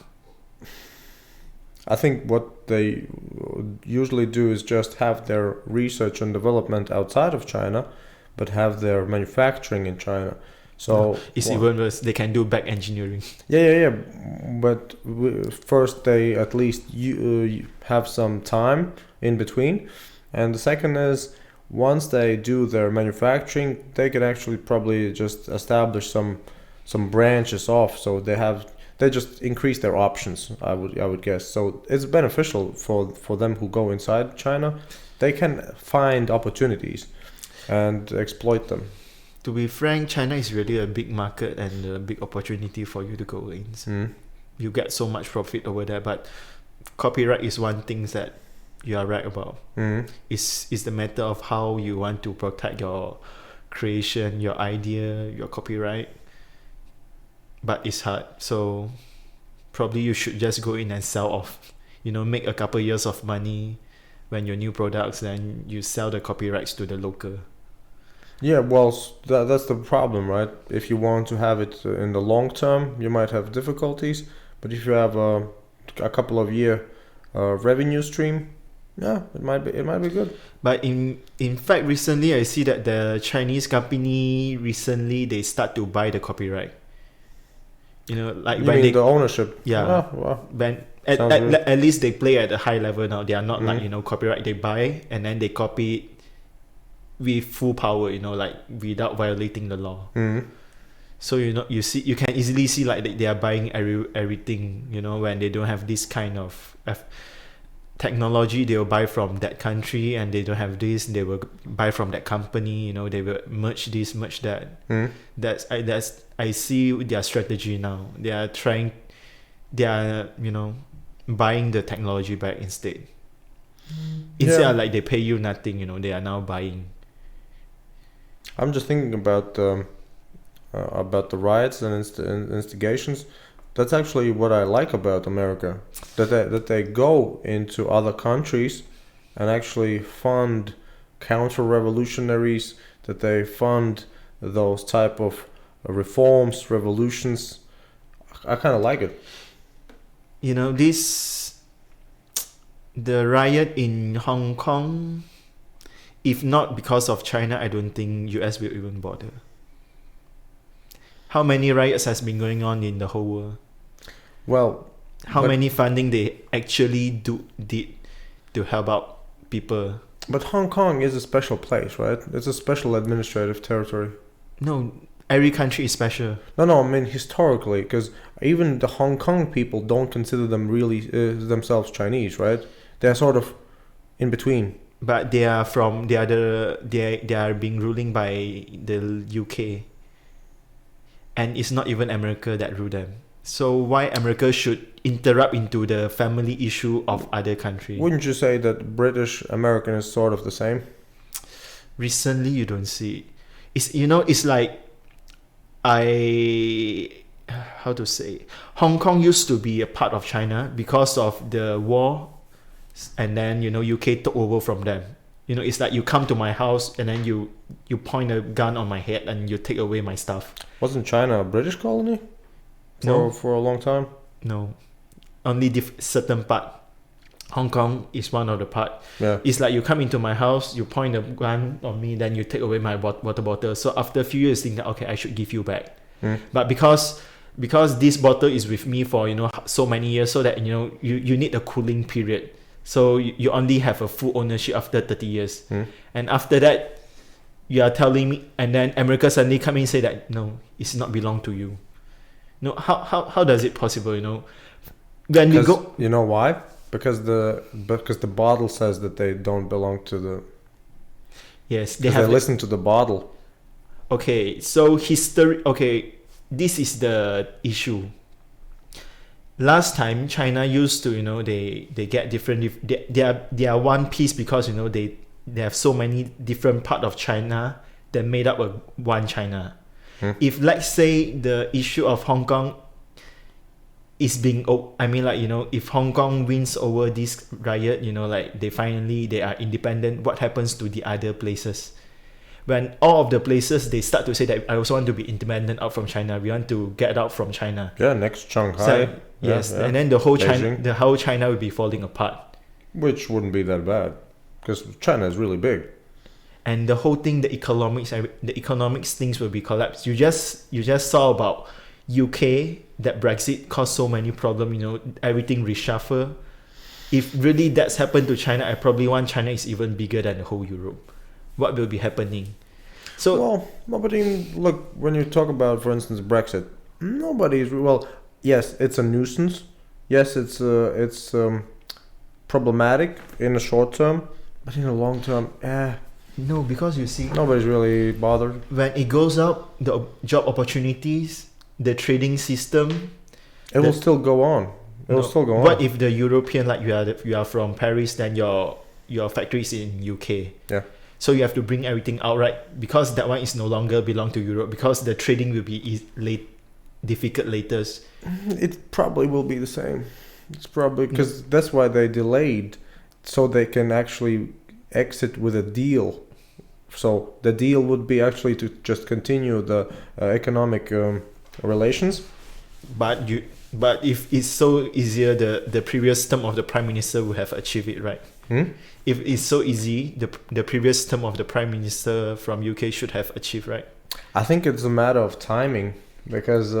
S1: I think what they usually do is just have their research and development outside of China, but have their manufacturing in China. So
S2: it's even worse. They can do back engineering.
S1: Yeah. But first, they at least have some time in between, and the second is, once they do their manufacturing, they can actually probably just establish some branches off. So they just increase their options. I would guess. So it's beneficial for them who go inside China. They can find opportunities and exploit them.
S2: To be frank, China is really a big market and a big opportunity for you to go in. You get so much profit over there, but copyright is one thing that you are right about.
S1: Mm.
S2: It's the matter of how you want to protect your creation, your idea, your copyright. But it's hard. So probably you should just go in and sell off. Make a couple years of money when your new products, then you sell the copyrights to the local.
S1: Yeah, well, that's the problem, right? If you want to have it in the long term, you might have difficulties. But if you have a couple of year revenue stream, yeah, it might be good.
S2: But in fact, recently I see that the Chinese company recently they start to buy the copyright. Like
S1: You
S2: when
S1: mean
S2: they
S1: the ownership?
S2: yeah
S1: Ah, well,
S2: when
S1: sounds good.
S2: at least they play at a high level now. They are not like
S1: Mhm.
S2: copyright they buy and then they copy it with full power. Like without violating the law.
S1: Mhm.
S2: So you can easily see like they are buying everything. When they don't have this kind of technology, they will buy from that country, and they don't have this, they will buy from that company. They will merge this, merge that.
S1: Mhm.
S2: I see their strategy now. They are buying the technology back instead. Instead
S1: Yeah.
S2: of like they pay you nothing, they are now buying.
S1: I'm just thinking about the riots and instigations. That's actually what I like about America. That they go into other countries and actually fund counter-revolutionaries. That they fund those type of reforms, revolutions. I kind of like it.
S2: The riot in Hong Kong, if not because of China, I don't think US will even bother. How many riots has been going on in the whole world?
S1: Well,
S2: How
S1: but-
S2: many funding they actually did to help out people?
S1: But Hong Kong is a special place, right? It's a special administrative territory.
S2: No, every country is special.
S1: No, I mean historically, because even the Hong Kong people don't consider them really themselves Chinese, right? They're sort of in between.
S2: But they are being ruling by the UK, and it's not even America that rule them. So why America should interrupt into the family issue of other countries?
S1: Wouldn't you say that British American is sort of the same?
S2: Recently, you don't see it. It's like how to say, Hong Kong used to be a part of China because of the war, and then UK took over from them. It's like you come to my house and then you point a gun on my head and you take away my stuff.
S1: Wasn't China a British colony
S2: No.
S1: for a long time?
S2: No, only certain part. Hong Kong is one of the part.
S1: Yeah.
S2: It's like you come into my house, you point a gun on me, then you take away my water bottle. So after a few years, think that okay, I should give you back. But because this bottle is with me for so many years, so that you need a cooling period. So you only have a full ownership after 30 years, and after that, you are telling me, and then America suddenly come in and say that no, it's not belong to you. No, how does it possible? When we go,
S1: You know why? Because the bottle says that they don't belong to the.
S2: yes,
S1: They listen to the bottle.
S2: Okay, so history. Okay, this is the issue. Last time China used to, they get different. They are one piece because they have so many different part of China that made up one China. If let's say the issue of Hong Kong is being, if Hong Kong wins over this riot, like they are independent, what happens to the other places? When all of the places they start to say that I also want to be independent out from China, we want to get out from China.
S1: Yeah, next Shanghai.
S2: So, yes,
S1: Yeah.
S2: and then the whole
S1: Beijing.
S2: China will be falling apart,
S1: Which wouldn't be that bad, because China is really big.
S2: and the whole thing, the economics things will be collapsed. You just saw about UK that Brexit caused so many problems. Everything reshuffle. If really that's happened to China, I probably want China is even bigger than the whole Europe. What will be happening? So
S1: Well, look, when you talk about, for instance, Brexit, nobody's yes, it's a nuisance. Yes, it's problematic in the short term, but in the long term,
S2: no, because you see,
S1: nobody's really bothered.
S2: when it goes up, the job opportunities, the trading system,
S1: It will still go on. It will still go on.
S2: What if the European, like you are from Paris, then your factory is in UK?
S1: Yeah.
S2: So you have to bring everything out, right? Because that one is no longer belong to Europe, because the trading will be difficult later.
S1: It probably will be the same. It's probably because that's why they delayed, so they can actually exit with a deal. So the deal would be actually to just continue the economic relations.
S2: But if it's so easier, the previous term of the prime minister would have achieved it, right? If it's so easy, the previous term of the prime minister from UK should have achieved, right?
S1: I think it's a matter of timing, because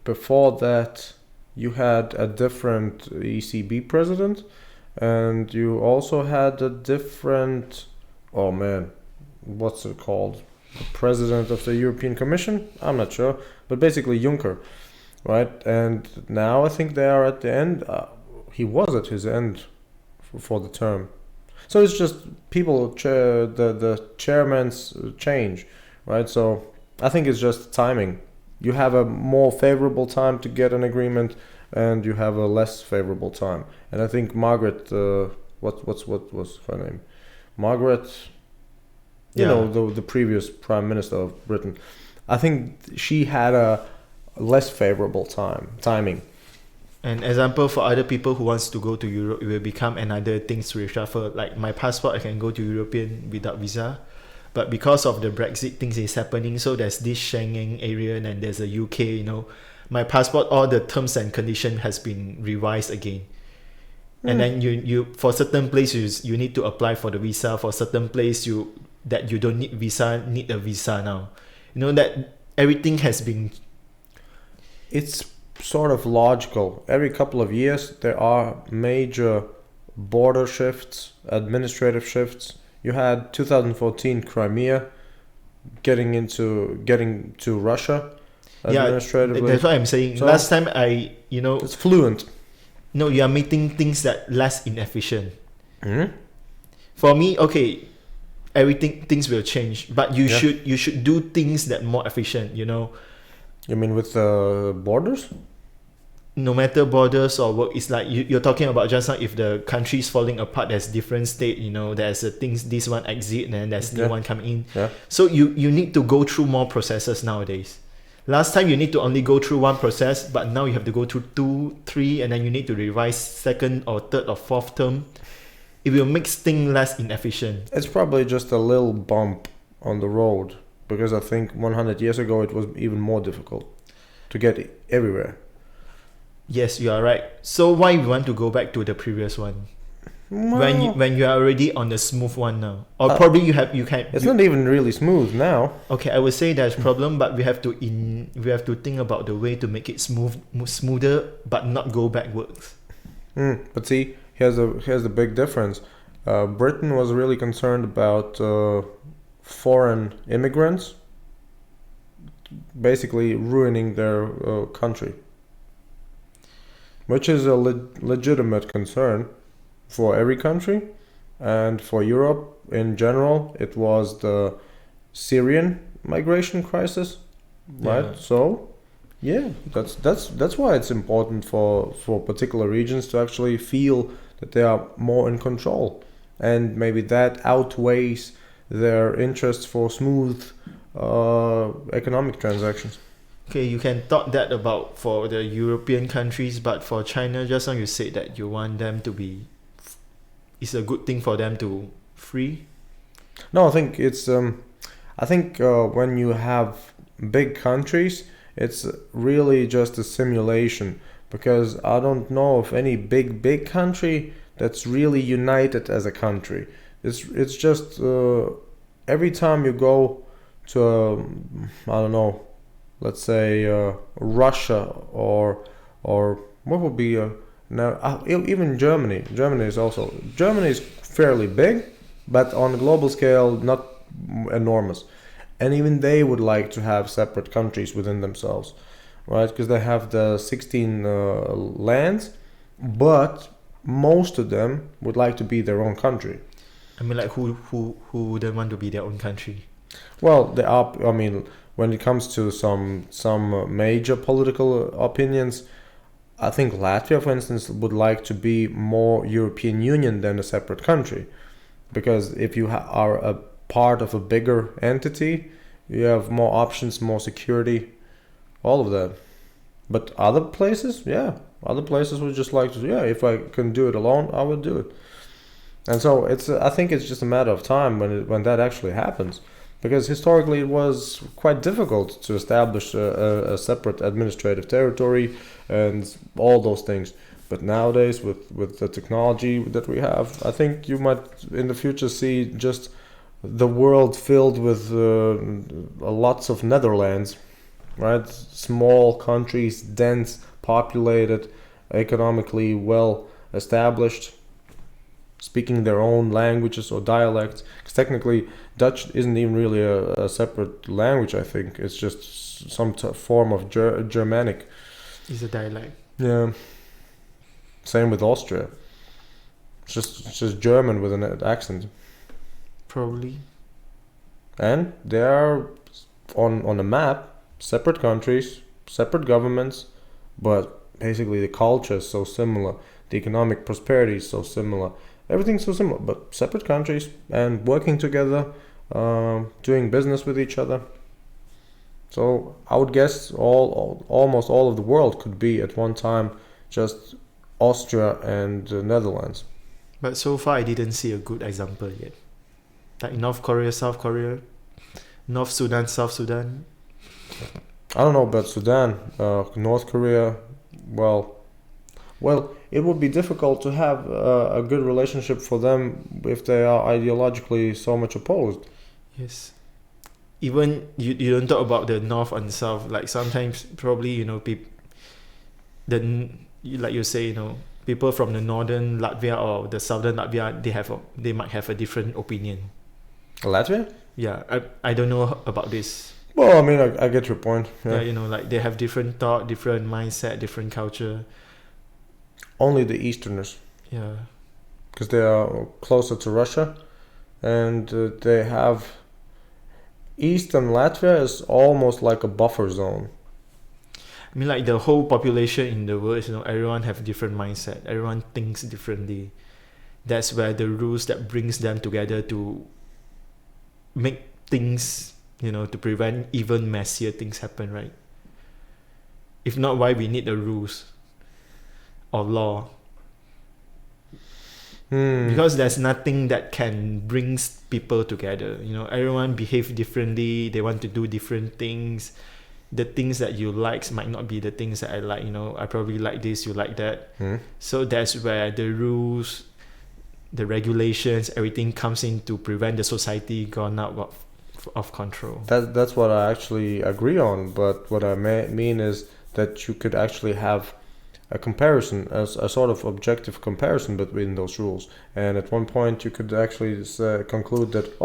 S1: before that you had a different ECB president, and you also had a different, oh man, what's it called? The president of the European Commission? I'm not sure, but basically Juncker, right? And now I think they are at the end. He was at his end for the term. So it's just people, the chairmans change, right? So I think it's just timing. You have a more favorable time to get an agreement, and you have a less favorable time. And I think Margaret, what was her name? Margaret, you know, the previous prime minister of Britain. I think she had a less favorable timing.
S2: An example for other people who wants to go to Europe, it will become another thing to reshuffle. Like my passport, I can go to European without visa, but because of the Brexit things is happening, so there's this Schengen area and then there's a UK. You know, my passport, all the terms and condition has been revised again. And then you for certain places you need to apply for the visa. For certain place you don't need a visa now. You know that everything has been.
S1: It's sort of logical. Every couple of years there are major border shifts, administrative shifts. You had 2014 Crimea getting to Russia administratively.
S2: Yeah, that's what I'm saying. So last time
S1: it's fluent.
S2: No, you are making things that less inefficient. For me, okay, things will change, but you should do things that more efficient. You know.
S1: You mean with the borders?
S2: No matter borders or work, it's like you're talking about just now. If the country is falling apart, there's different state. You know, there's things. This one exit, and then there's new one coming in. Yeah. So you need to go through more processes nowadays. Last time you need to only go through one process, but now you have to go through 2, 3, and then you need to revise second or third or fourth term. It will make things less inefficient.
S1: It's probably just a little bump on the road, because I think 100 years ago it was even more difficult to get everywhere.
S2: Yes, you are right. So why we want to go back to the previous one?
S1: Well,
S2: when you are already on the smooth one now, or probably you can.
S1: It's not even really smooth now.
S2: Okay, I would say there's problem, but we have to think about the way to make it smoother, but not go backwards.
S1: But see, here's the big difference. Britain was really concerned about foreign immigrants basically ruining their country, which is a legitimate concern for every country, and for Europe in general. It was the Syrian migration crisis, right? Yeah. So that's why it's important for particular regions to actually feel that they are more in control, and maybe that outweighs their interests for smooth economic transactions.
S2: Okay, you can talk that about for the European countries, but for China, just now you said that you want them to be. It's a good thing for them to free.
S1: No, I think it's. I think when you have big countries, it's really just a simulation, because I don't know of any big country that's really united as a country. It's just every time you go to I don't know, let's say Russia or what would be now even Germany. Germany is fairly big, but on a global scale not enormous, and even they would like to have separate countries within themselves, right? Because they have the 16 lands, but most of them would like to be their own country.
S2: I mean, like who wouldn't want to be their own country?
S1: Well, there are. I mean, when it comes to some major political opinions, I think Latvia, for instance, would like to be more European Union than a separate country, because if you are a part of a bigger entity, you have more options, more security, all of that. But other places, yeah, other places would just like to, yeah, if I can do it alone, I would do it. And so I think it's just a matter of time when that actually happens, because historically it was quite difficult to establish a separate administrative territory and all those things. But nowadays, with the technology that we have, I think you might in the future see just the world filled with lots of Netherlands, right? Small countries, dense, populated, economically well established, speaking their own languages or dialects. Because technically, Dutch isn't even really a separate language. I think it's just some form of Germanic.
S2: It's a dialect.
S1: Yeah. Same with Austria. It's just German with an accent.
S2: Probably.
S1: And they are on a map, separate countries, separate governments, but basically the culture is so similar, the economic prosperity is so similar, everything's so similar, but separate countries and working together, doing business with each other. So I would guess almost all of the world could be at one time just Austria and the Netherlands.
S2: But so far, I didn't see a good example yet. Like North Korea, South Korea, North Sudan, South Sudan.
S1: I don't know about Sudan, North Korea. Well, it would be difficult to have a good relationship for them if they are ideologically so much opposed.
S2: Yes. Even you don't talk about the North and South. Like sometimes, probably like you say, people from the northern Latvia or the southern Latvia, they might have a different opinion.
S1: Latvia?
S2: Yeah, I don't know about this.
S1: Well, I mean, I get your point.
S2: Yeah, like they have different thought, different mindset, different culture.
S1: Only the Easterners.
S2: Yeah.
S1: Because they are closer to Russia, and they have Eastern Latvia is almost like a buffer zone.
S2: I mean, like the whole population in the world, everyone have different mindset. Everyone thinks differently. That's where the rules that brings them together to make things, to prevent even messier things happen, right? If not, why we need the rules or law? Because there's nothing that can bring people together. Everyone behave differently. They want to do different things. The things that you like might not be the things that I like. I probably like this, you like that. So that's where the rules, the regulations, everything comes in to prevent the society going out of control.
S1: That's what I actually agree on. But what I mean is that you could actually have a comparison, as a sort of objective comparison between those rules. And at one point you could actually conclude that,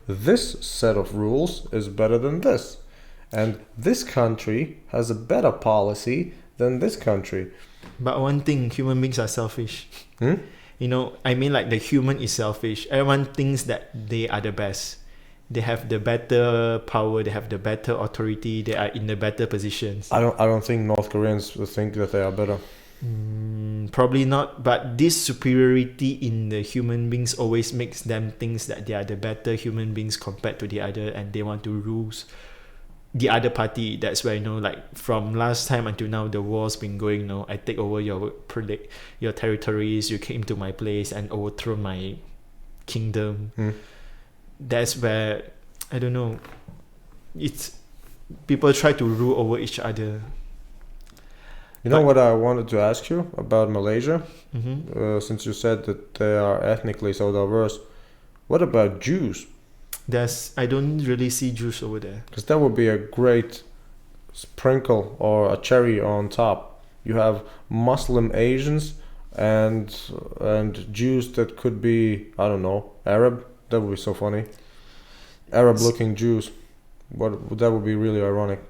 S1: this set of rules is better than this. And this country has a better policy than this country.
S2: But one thing, human beings are selfish. I mean, like the human is selfish. Everyone thinks that they are the best. They have the better power. They have the better authority. They are in the better positions.
S1: I don't think North Koreans think that they are better.
S2: Probably not. But this superiority in the human beings always makes them think that they are the better human beings compared to the other, and they want to rule the other party. That's where like from last time until now, the war's been going. I take over your territories. You came to my place and overthrow my kingdom. That's where I don't know. It's people try to rule over each other.
S1: You know what I wanted to ask you about Malaysia?
S2: Mm-hmm.
S1: Since you said that they are ethnically so diverse, what about Jews?
S2: I don't really see Jews over there.
S1: Because that would be a great sprinkle or a cherry on top. You have Muslim Asians and Jews that could be, I don't know, Arab. That would be so funny. Arab-looking Jews. That would be really ironic.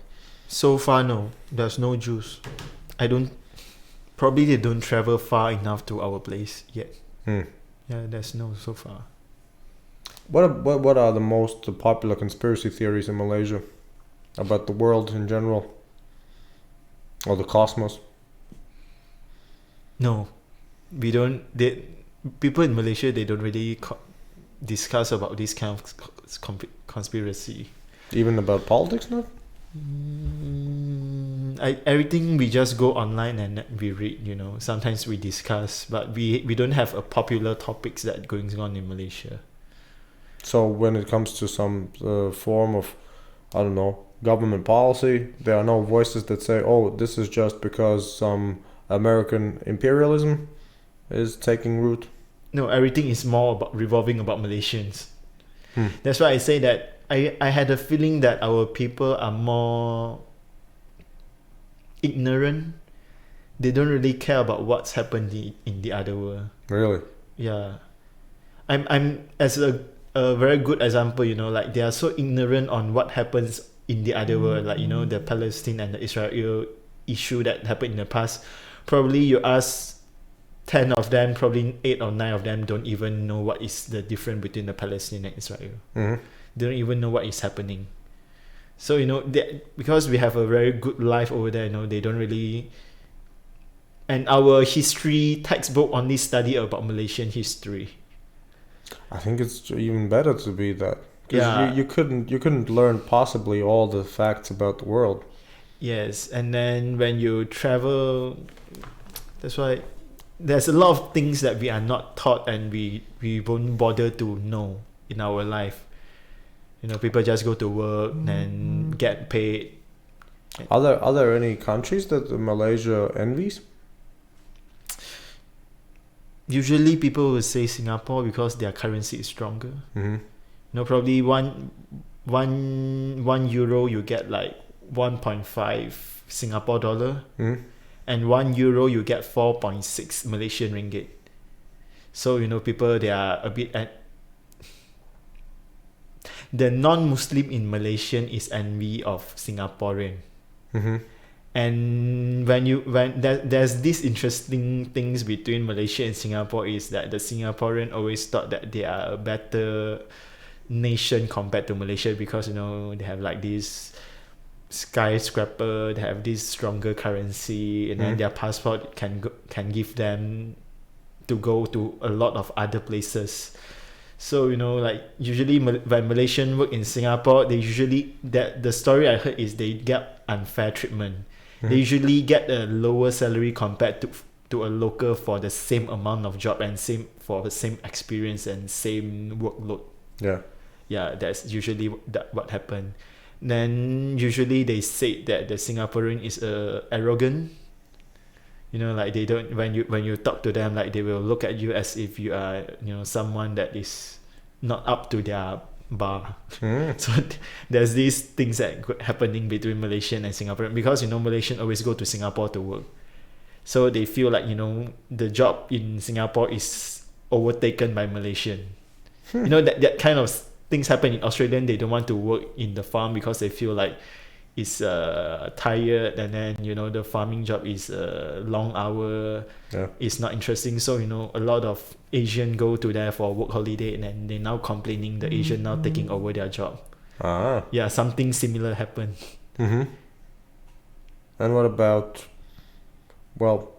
S2: So far, no. There's no Jews. Probably they don't travel far enough to our place yet. Yeah, there's no so far.
S1: What are the most popular conspiracy theories in Malaysia about the world in general, or the cosmos?
S2: No, we don't. People in Malaysia, they don't really discuss about this kind of conspiracy.
S1: Even about politics now?
S2: Everything we just go online and we read. Sometimes we discuss, but we don't have a popular topics that going on in Malaysia.
S1: So when it comes to some form of, I don't know, government policy, there are no voices that say, oh, this is just because some American imperialism is taking root.
S2: No, everything is more about revolving about Malaysians. That's why I say that I had a feeling that our people are more ignorant. They don't really care about what's happened in the other world.
S1: Really?
S2: Yeah. I'm as a very good example, like they are so ignorant on what happens in the other world, like the Palestine and the Israel issue that happened in the past. Probably you ask 10 of them, probably 8 or 9 of them don't even know what is the difference between the Palestine and Israel. They don't even know what is happening. So because we have a very good life over there, they don't really. And our history textbook only study about Malaysian history.
S1: I think it's even better to be that.
S2: Yeah.
S1: You couldn't learn possibly all the facts about the world.
S2: Yes, and then when you travel, that's why there's a lot of things that we are not taught and we won't bother to know in our life. People just go to work and get paid.
S1: Are there any countries that Malaysia envies?
S2: Usually people will say Singapore because their currency is stronger. Probably one euro you get like 1.5 Singapore dollar, and 1 euro you get 4.6 Malaysian ringgit. So people, they are a bit the non-Muslim in Malaysian is envy of Singaporean. And when there's this interesting things between Malaysia and Singapore is that the Singaporean always thought that they are a better nation compared to Malaysia because they have like this skyscraper, they have this stronger currency, and then their passport can give them to go to a lot of other places. So like usually when Malaysian work in Singapore, they usually the story I heard is they get unfair treatment. They usually get a lower salary compared to a local for the same amount of job and for the same experience and same workload. Yeah, that's usually what happened. Then usually they say that the Singaporean is arrogant. Like they don't, when you talk to them, like they will look at you as if you are someone that is not up to their bar. So there's these things that happening between Malaysian and Singaporean because Malaysian always go to Singapore to work, so they feel like the job in Singapore is overtaken by Malaysian. That kind of things happen in Australian. They don't want to work in the farm because they feel like it's tired, and then the farming job is long hour. It's not interesting. So a lot of Asian go to there for work holiday, and then they now complaining the Asian now taking over their job. Yeah, something similar happened.
S1: And what about, well,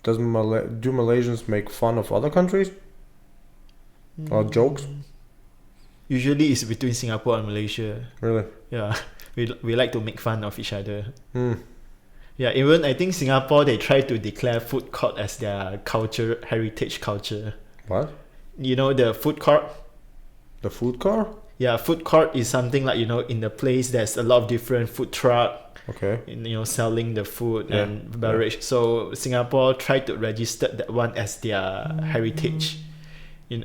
S1: do Malaysians make fun of other countries or jokes?
S2: Usually it's between Singapore and Malaysia.
S1: Really?
S2: Yeah. We like to make fun of each other. Yeah, even I think Singapore, they try to declare food court as their heritage culture.
S1: What?
S2: The food court?
S1: The food court?
S2: Yeah, food court is something like, in the place there's a lot of different food truck.
S1: Okay.
S2: Selling the food and beverage. So Singapore tried to register that one as their heritage,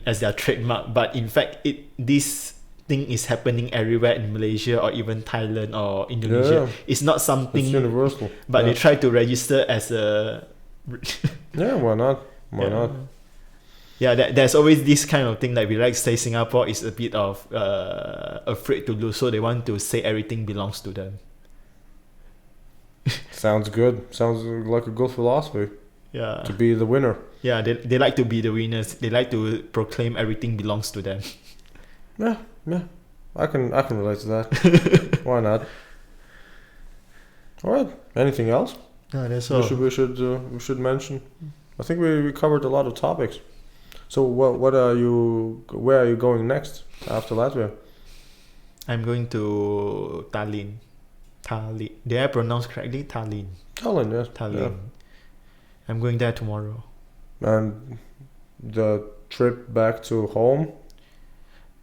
S2: as their trademark. But in fact, this thing is happening everywhere in Malaysia or even Thailand or Indonesia. It's not something.
S1: It's universal.
S2: But they try to register as a.
S1: Yeah, why not? Why not?
S2: Yeah, there's always this kind of thing that we like to say Singapore is a bit of afraid to lose, so they want to say everything belongs to them.
S1: Sounds good. Sounds like a good philosophy.
S2: Yeah.
S1: To be the winner.
S2: Yeah, they like to be the winners. They like to proclaim everything belongs to them.
S1: Yeah. I can relate to that. Why not? All right. Anything else?
S2: No, that's all.
S1: We should mention. I think we covered a lot of topics. So where are you going next after Latvia?
S2: I'm going to Tallinn. Tallinn. Did I pronounce correctly? Tallinn.
S1: Tallinn, yes.
S2: Tallinn.
S1: Yeah.
S2: I'm going there tomorrow.
S1: And the trip back to home?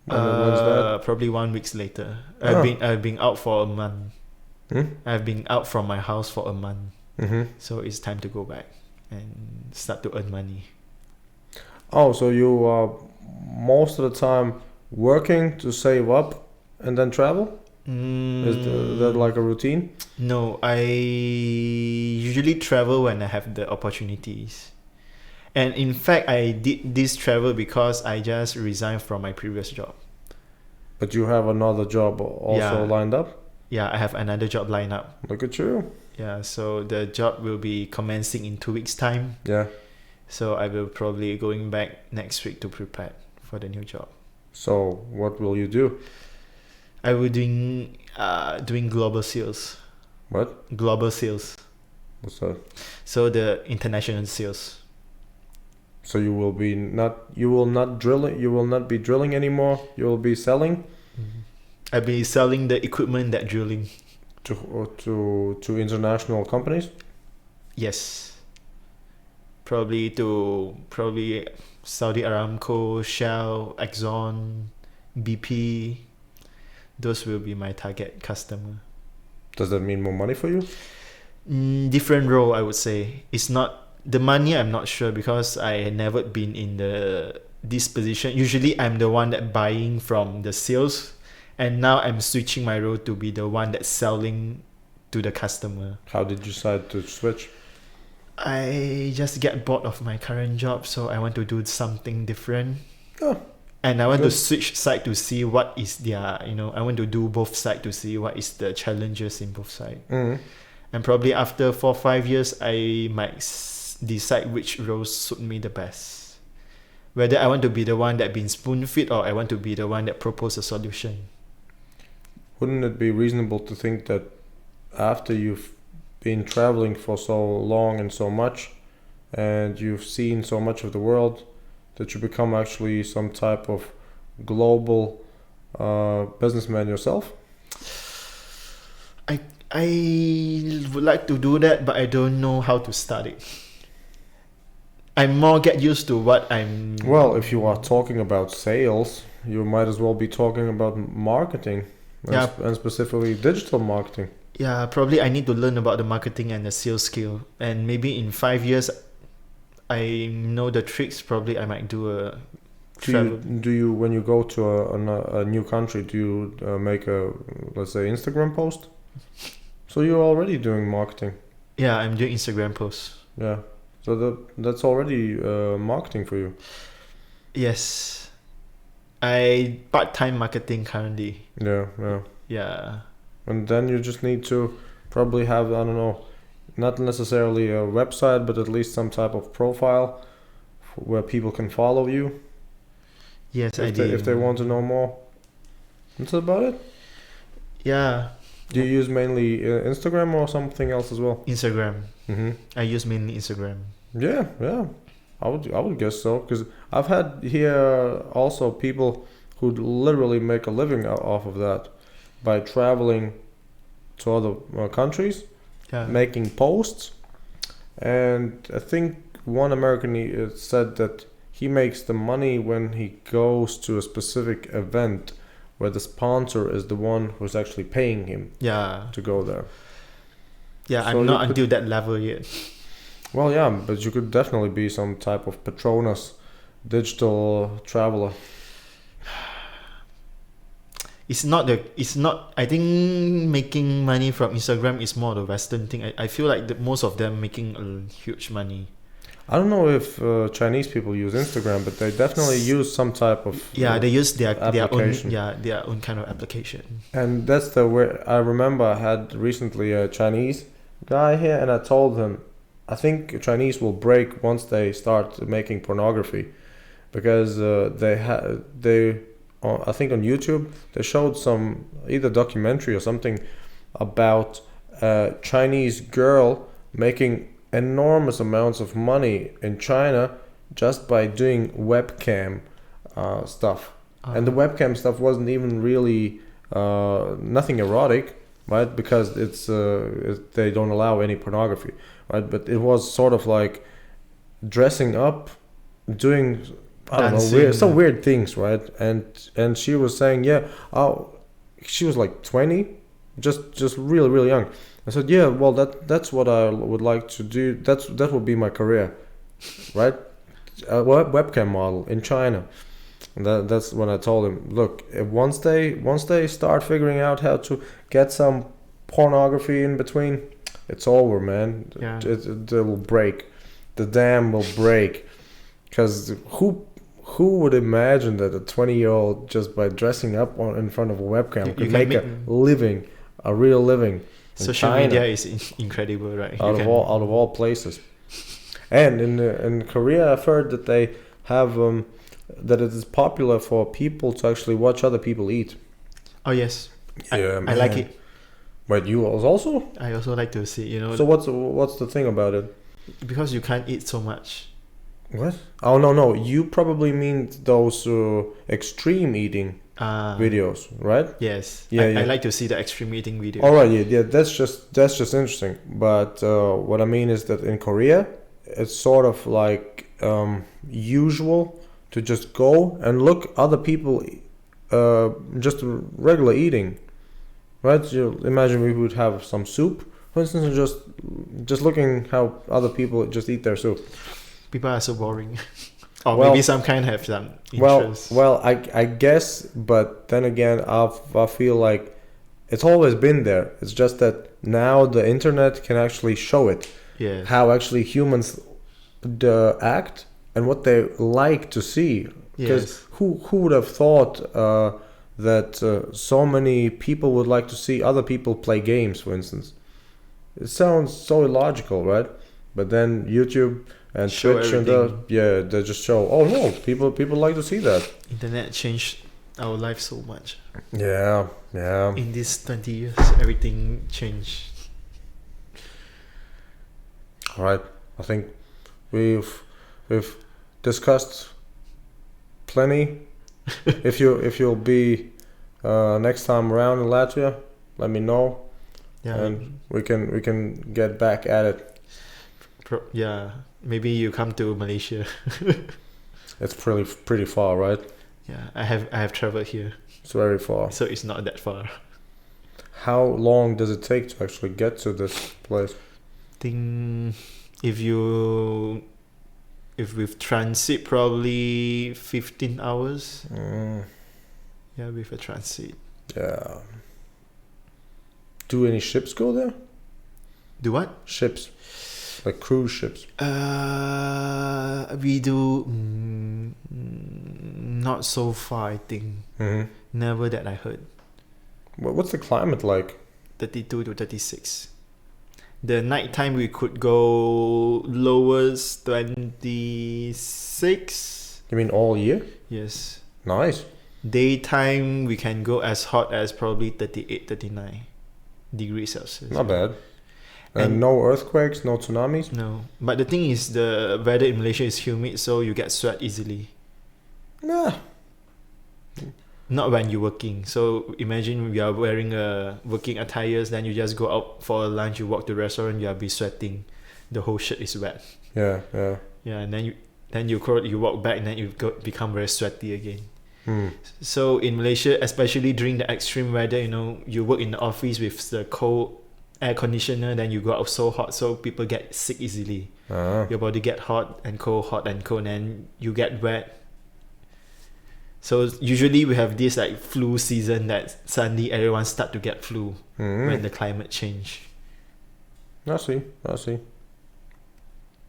S1: When's that?
S2: Probably 1 week later.
S1: Oh.
S2: I've been out for a month.
S1: Hmm?
S2: I've been out from my house for a month.
S1: Mm-hmm.
S2: So it's time to go back and start to earn money.
S1: Oh, so you are most of the time working to save up and then travel? Is that like a routine?
S2: No, I usually travel when I have the opportunities. And in fact, I did this travel because I just resigned from my previous job.
S1: But you have another job also lined up?
S2: Yeah, I have another job lined up.
S1: Look at you.
S2: Yeah, so the job will be commencing in 2 weeks' time.
S1: Yeah.
S2: So I will probably going back next week to prepare for the new job.
S1: So what will you do?
S2: I will doing global sales.
S1: What?
S2: Global sales.
S1: What's that?
S2: So the international sales.
S1: So you will not be drilling anymore. You will be selling
S2: I'll be selling the equipment that drilling.
S1: to international companies.
S2: Yes. Probably Saudi Aramco, Shell, Exxon, BP. Those will be my target customer.
S1: Does that mean more money for you?
S2: Different role, I would say. It's not the money. I'm not sure because I never been in this position. Usually, I'm the one that buying from the sales, and now I'm switching my role to be the one that's selling to the customer.
S1: How did you decide to switch?
S2: I just get bored of my current job, so I want to do something different.
S1: Oh,
S2: and I want
S1: good.
S2: to switch side to see what is I want to do both side to see what is the challenges in both sides.
S1: Mm-hmm.
S2: And probably after 4 or 5 years, I might decide which roles suit me the best. Whether I want to be the one that been spoon-fed or I want to be the one that propose a solution.
S1: Wouldn't it be reasonable to think that after you've been traveling for so long and so much, and you've seen so much of the world, that you become actually some type of global businessman yourself?
S2: I would like to do that, but I don't know how to start it. I more get used to what I'm...
S1: Well, if you are talking about sales, you might as well be talking about marketing, and specifically digital marketing.
S2: Yeah, probably I need to learn about the marketing and the sales skill. And maybe in 5 years, I know the tricks. Probably I might do a travel.
S1: Do you when you go to a new country, do you make a, let's say, Instagram post? So you're already doing marketing.
S2: Yeah, I'm doing Instagram posts.
S1: Yeah. So that's already marketing for you.
S2: Yes. I part-time marketing currently.
S1: Yeah.
S2: Yeah.
S1: And then you just need to probably have, I don't know, not necessarily a website, but at least some type of profile where people can follow you.
S2: Yes,
S1: if they want to know more. That's about it.
S2: Yeah.
S1: Do you use mainly Instagram or something else as well?
S2: Instagram.
S1: Mm-hmm.
S2: I use mainly Instagram.
S1: Yeah. I would guess so, because I've had here also people who literally make a living off of that by traveling to other countries, making posts. And I think one American said that he makes the money when he goes to a specific event where the sponsor is the one who's actually paying him to go there.
S2: Yeah,
S1: So
S2: I'm not until that level yet.
S1: Well, yeah, but you could definitely be some type of Petronas digital traveler.
S2: It's not. I think making money from Instagram is more the Western thing. I feel like most of them making a huge money.
S1: I don't know if Chinese people use Instagram, but they definitely use some type of
S2: they use their
S1: application.
S2: their own kind of application.
S1: And that's the way I remember. I had recently a Chinese guy here, and I told him, I think Chinese will break once they start making pornography, because I think on YouTube they showed some either documentary or something about a Chinese girl making enormous amounts of money in China just by doing webcam stuff. And the webcam stuff wasn't even really nothing erotic, right? Because they don't allow any pornography, right? But it was sort of like dressing up, doing some weird things, right? And she was saying, yeah, she was like 20, just really really young. I said, yeah, well that's what I would like to do. That would be my career, right? A webcam model in China. And that's when I told him, look, once they start figuring out how to get some pornography in between, it's over, man.
S2: Yeah.
S1: It will break. The dam will break. Because who would imagine that a 20-year-old, just by dressing up in front of a webcam, could make a living, a real living?
S2: Social media is incredible, right?
S1: Out of all places. And in Korea, I've heard that they have that it is popular for people to actually watch other people eat.
S2: Oh yes,
S1: Yeah,
S2: I like it.
S1: But you also?
S2: I also like to see,
S1: So what's the thing about it?
S2: because you can't eat so much.
S1: What? Oh no, you probably mean those extreme eating videos, right?
S2: Yes.
S1: Yeah,
S2: I like to see the extreme eating videos.
S1: All right, yeah, that's just interesting. But what I mean is that in Korea, it's sort of like usual to just go and look other people just regular eating, right? You imagine we would have some soup, for instance, and just looking how other people just eat their soup.
S2: People are so boring. Or
S1: Well-
S2: maybe some kind have some interest.
S1: Well, I guess, but then again, I feel like it's always been there. It's just that now the internet can actually show it,
S2: Yes.
S1: how actually humans act and what they like to see. Because
S2: Yes.
S1: who would have thought that so many people would like to see other people play games, for instance? It sounds so illogical, right? But then YouTube and
S2: Show
S1: Twitch
S2: everything.
S1: they just show. Oh no, people like to see that.
S2: Internet changed our life so much.
S1: Yeah.
S2: In these 20 years, everything changed.
S1: All right. I think we've discussed plenty. if you'll be next time around in Latvia, let me know,
S2: Yeah.
S1: and we can get back at it.
S2: Yeah. Maybe you come to Malaysia.
S1: It's pretty far, right?
S2: Yeah. I have traveled here,
S1: It's very far.
S2: so it's not that far.
S1: How long does it take to actually get to this place?
S2: Think if with transit, probably 15 hours. Yeah, with a transit.
S1: Yeah. Do any ships go there?
S2: Do what?
S1: Ships, like cruise ships.
S2: We do not so far, I think.
S1: Mm-hmm.
S2: Never that I heard.
S1: What's the climate like?
S2: 32 to 36. The night time we could go lowest 26.
S1: You mean all year?
S2: Yes.
S1: Nice.
S2: Daytime we can go as hot as probably 38, 39 degrees Celsius.
S1: Not bad. And
S2: And-
S1: no earthquakes, no tsunamis?
S2: No. But the thing is, the weather in Malaysia is humid, so you get sweat easily.
S1: Nah.
S2: Not when you're working. So imagine you are wearing working attires, then you just go out for a lunch, you walk to the restaurant, you'll be sweating. The whole shirt is wet.
S1: Yeah.
S2: Yeah, and then you walk back, and then you become very sweaty again. So in Malaysia, especially during the extreme weather, you work in the office with the cold air conditioner, then you go out so hot, so people get sick easily. Your body get hot and cold, and then you get wet. So usually we have this like flu season that suddenly everyone start to get flu when the climate change.
S1: I see.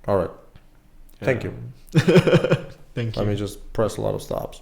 S1: All right. Thank you.
S2: Thank you.
S1: Let me just press a lot of stops.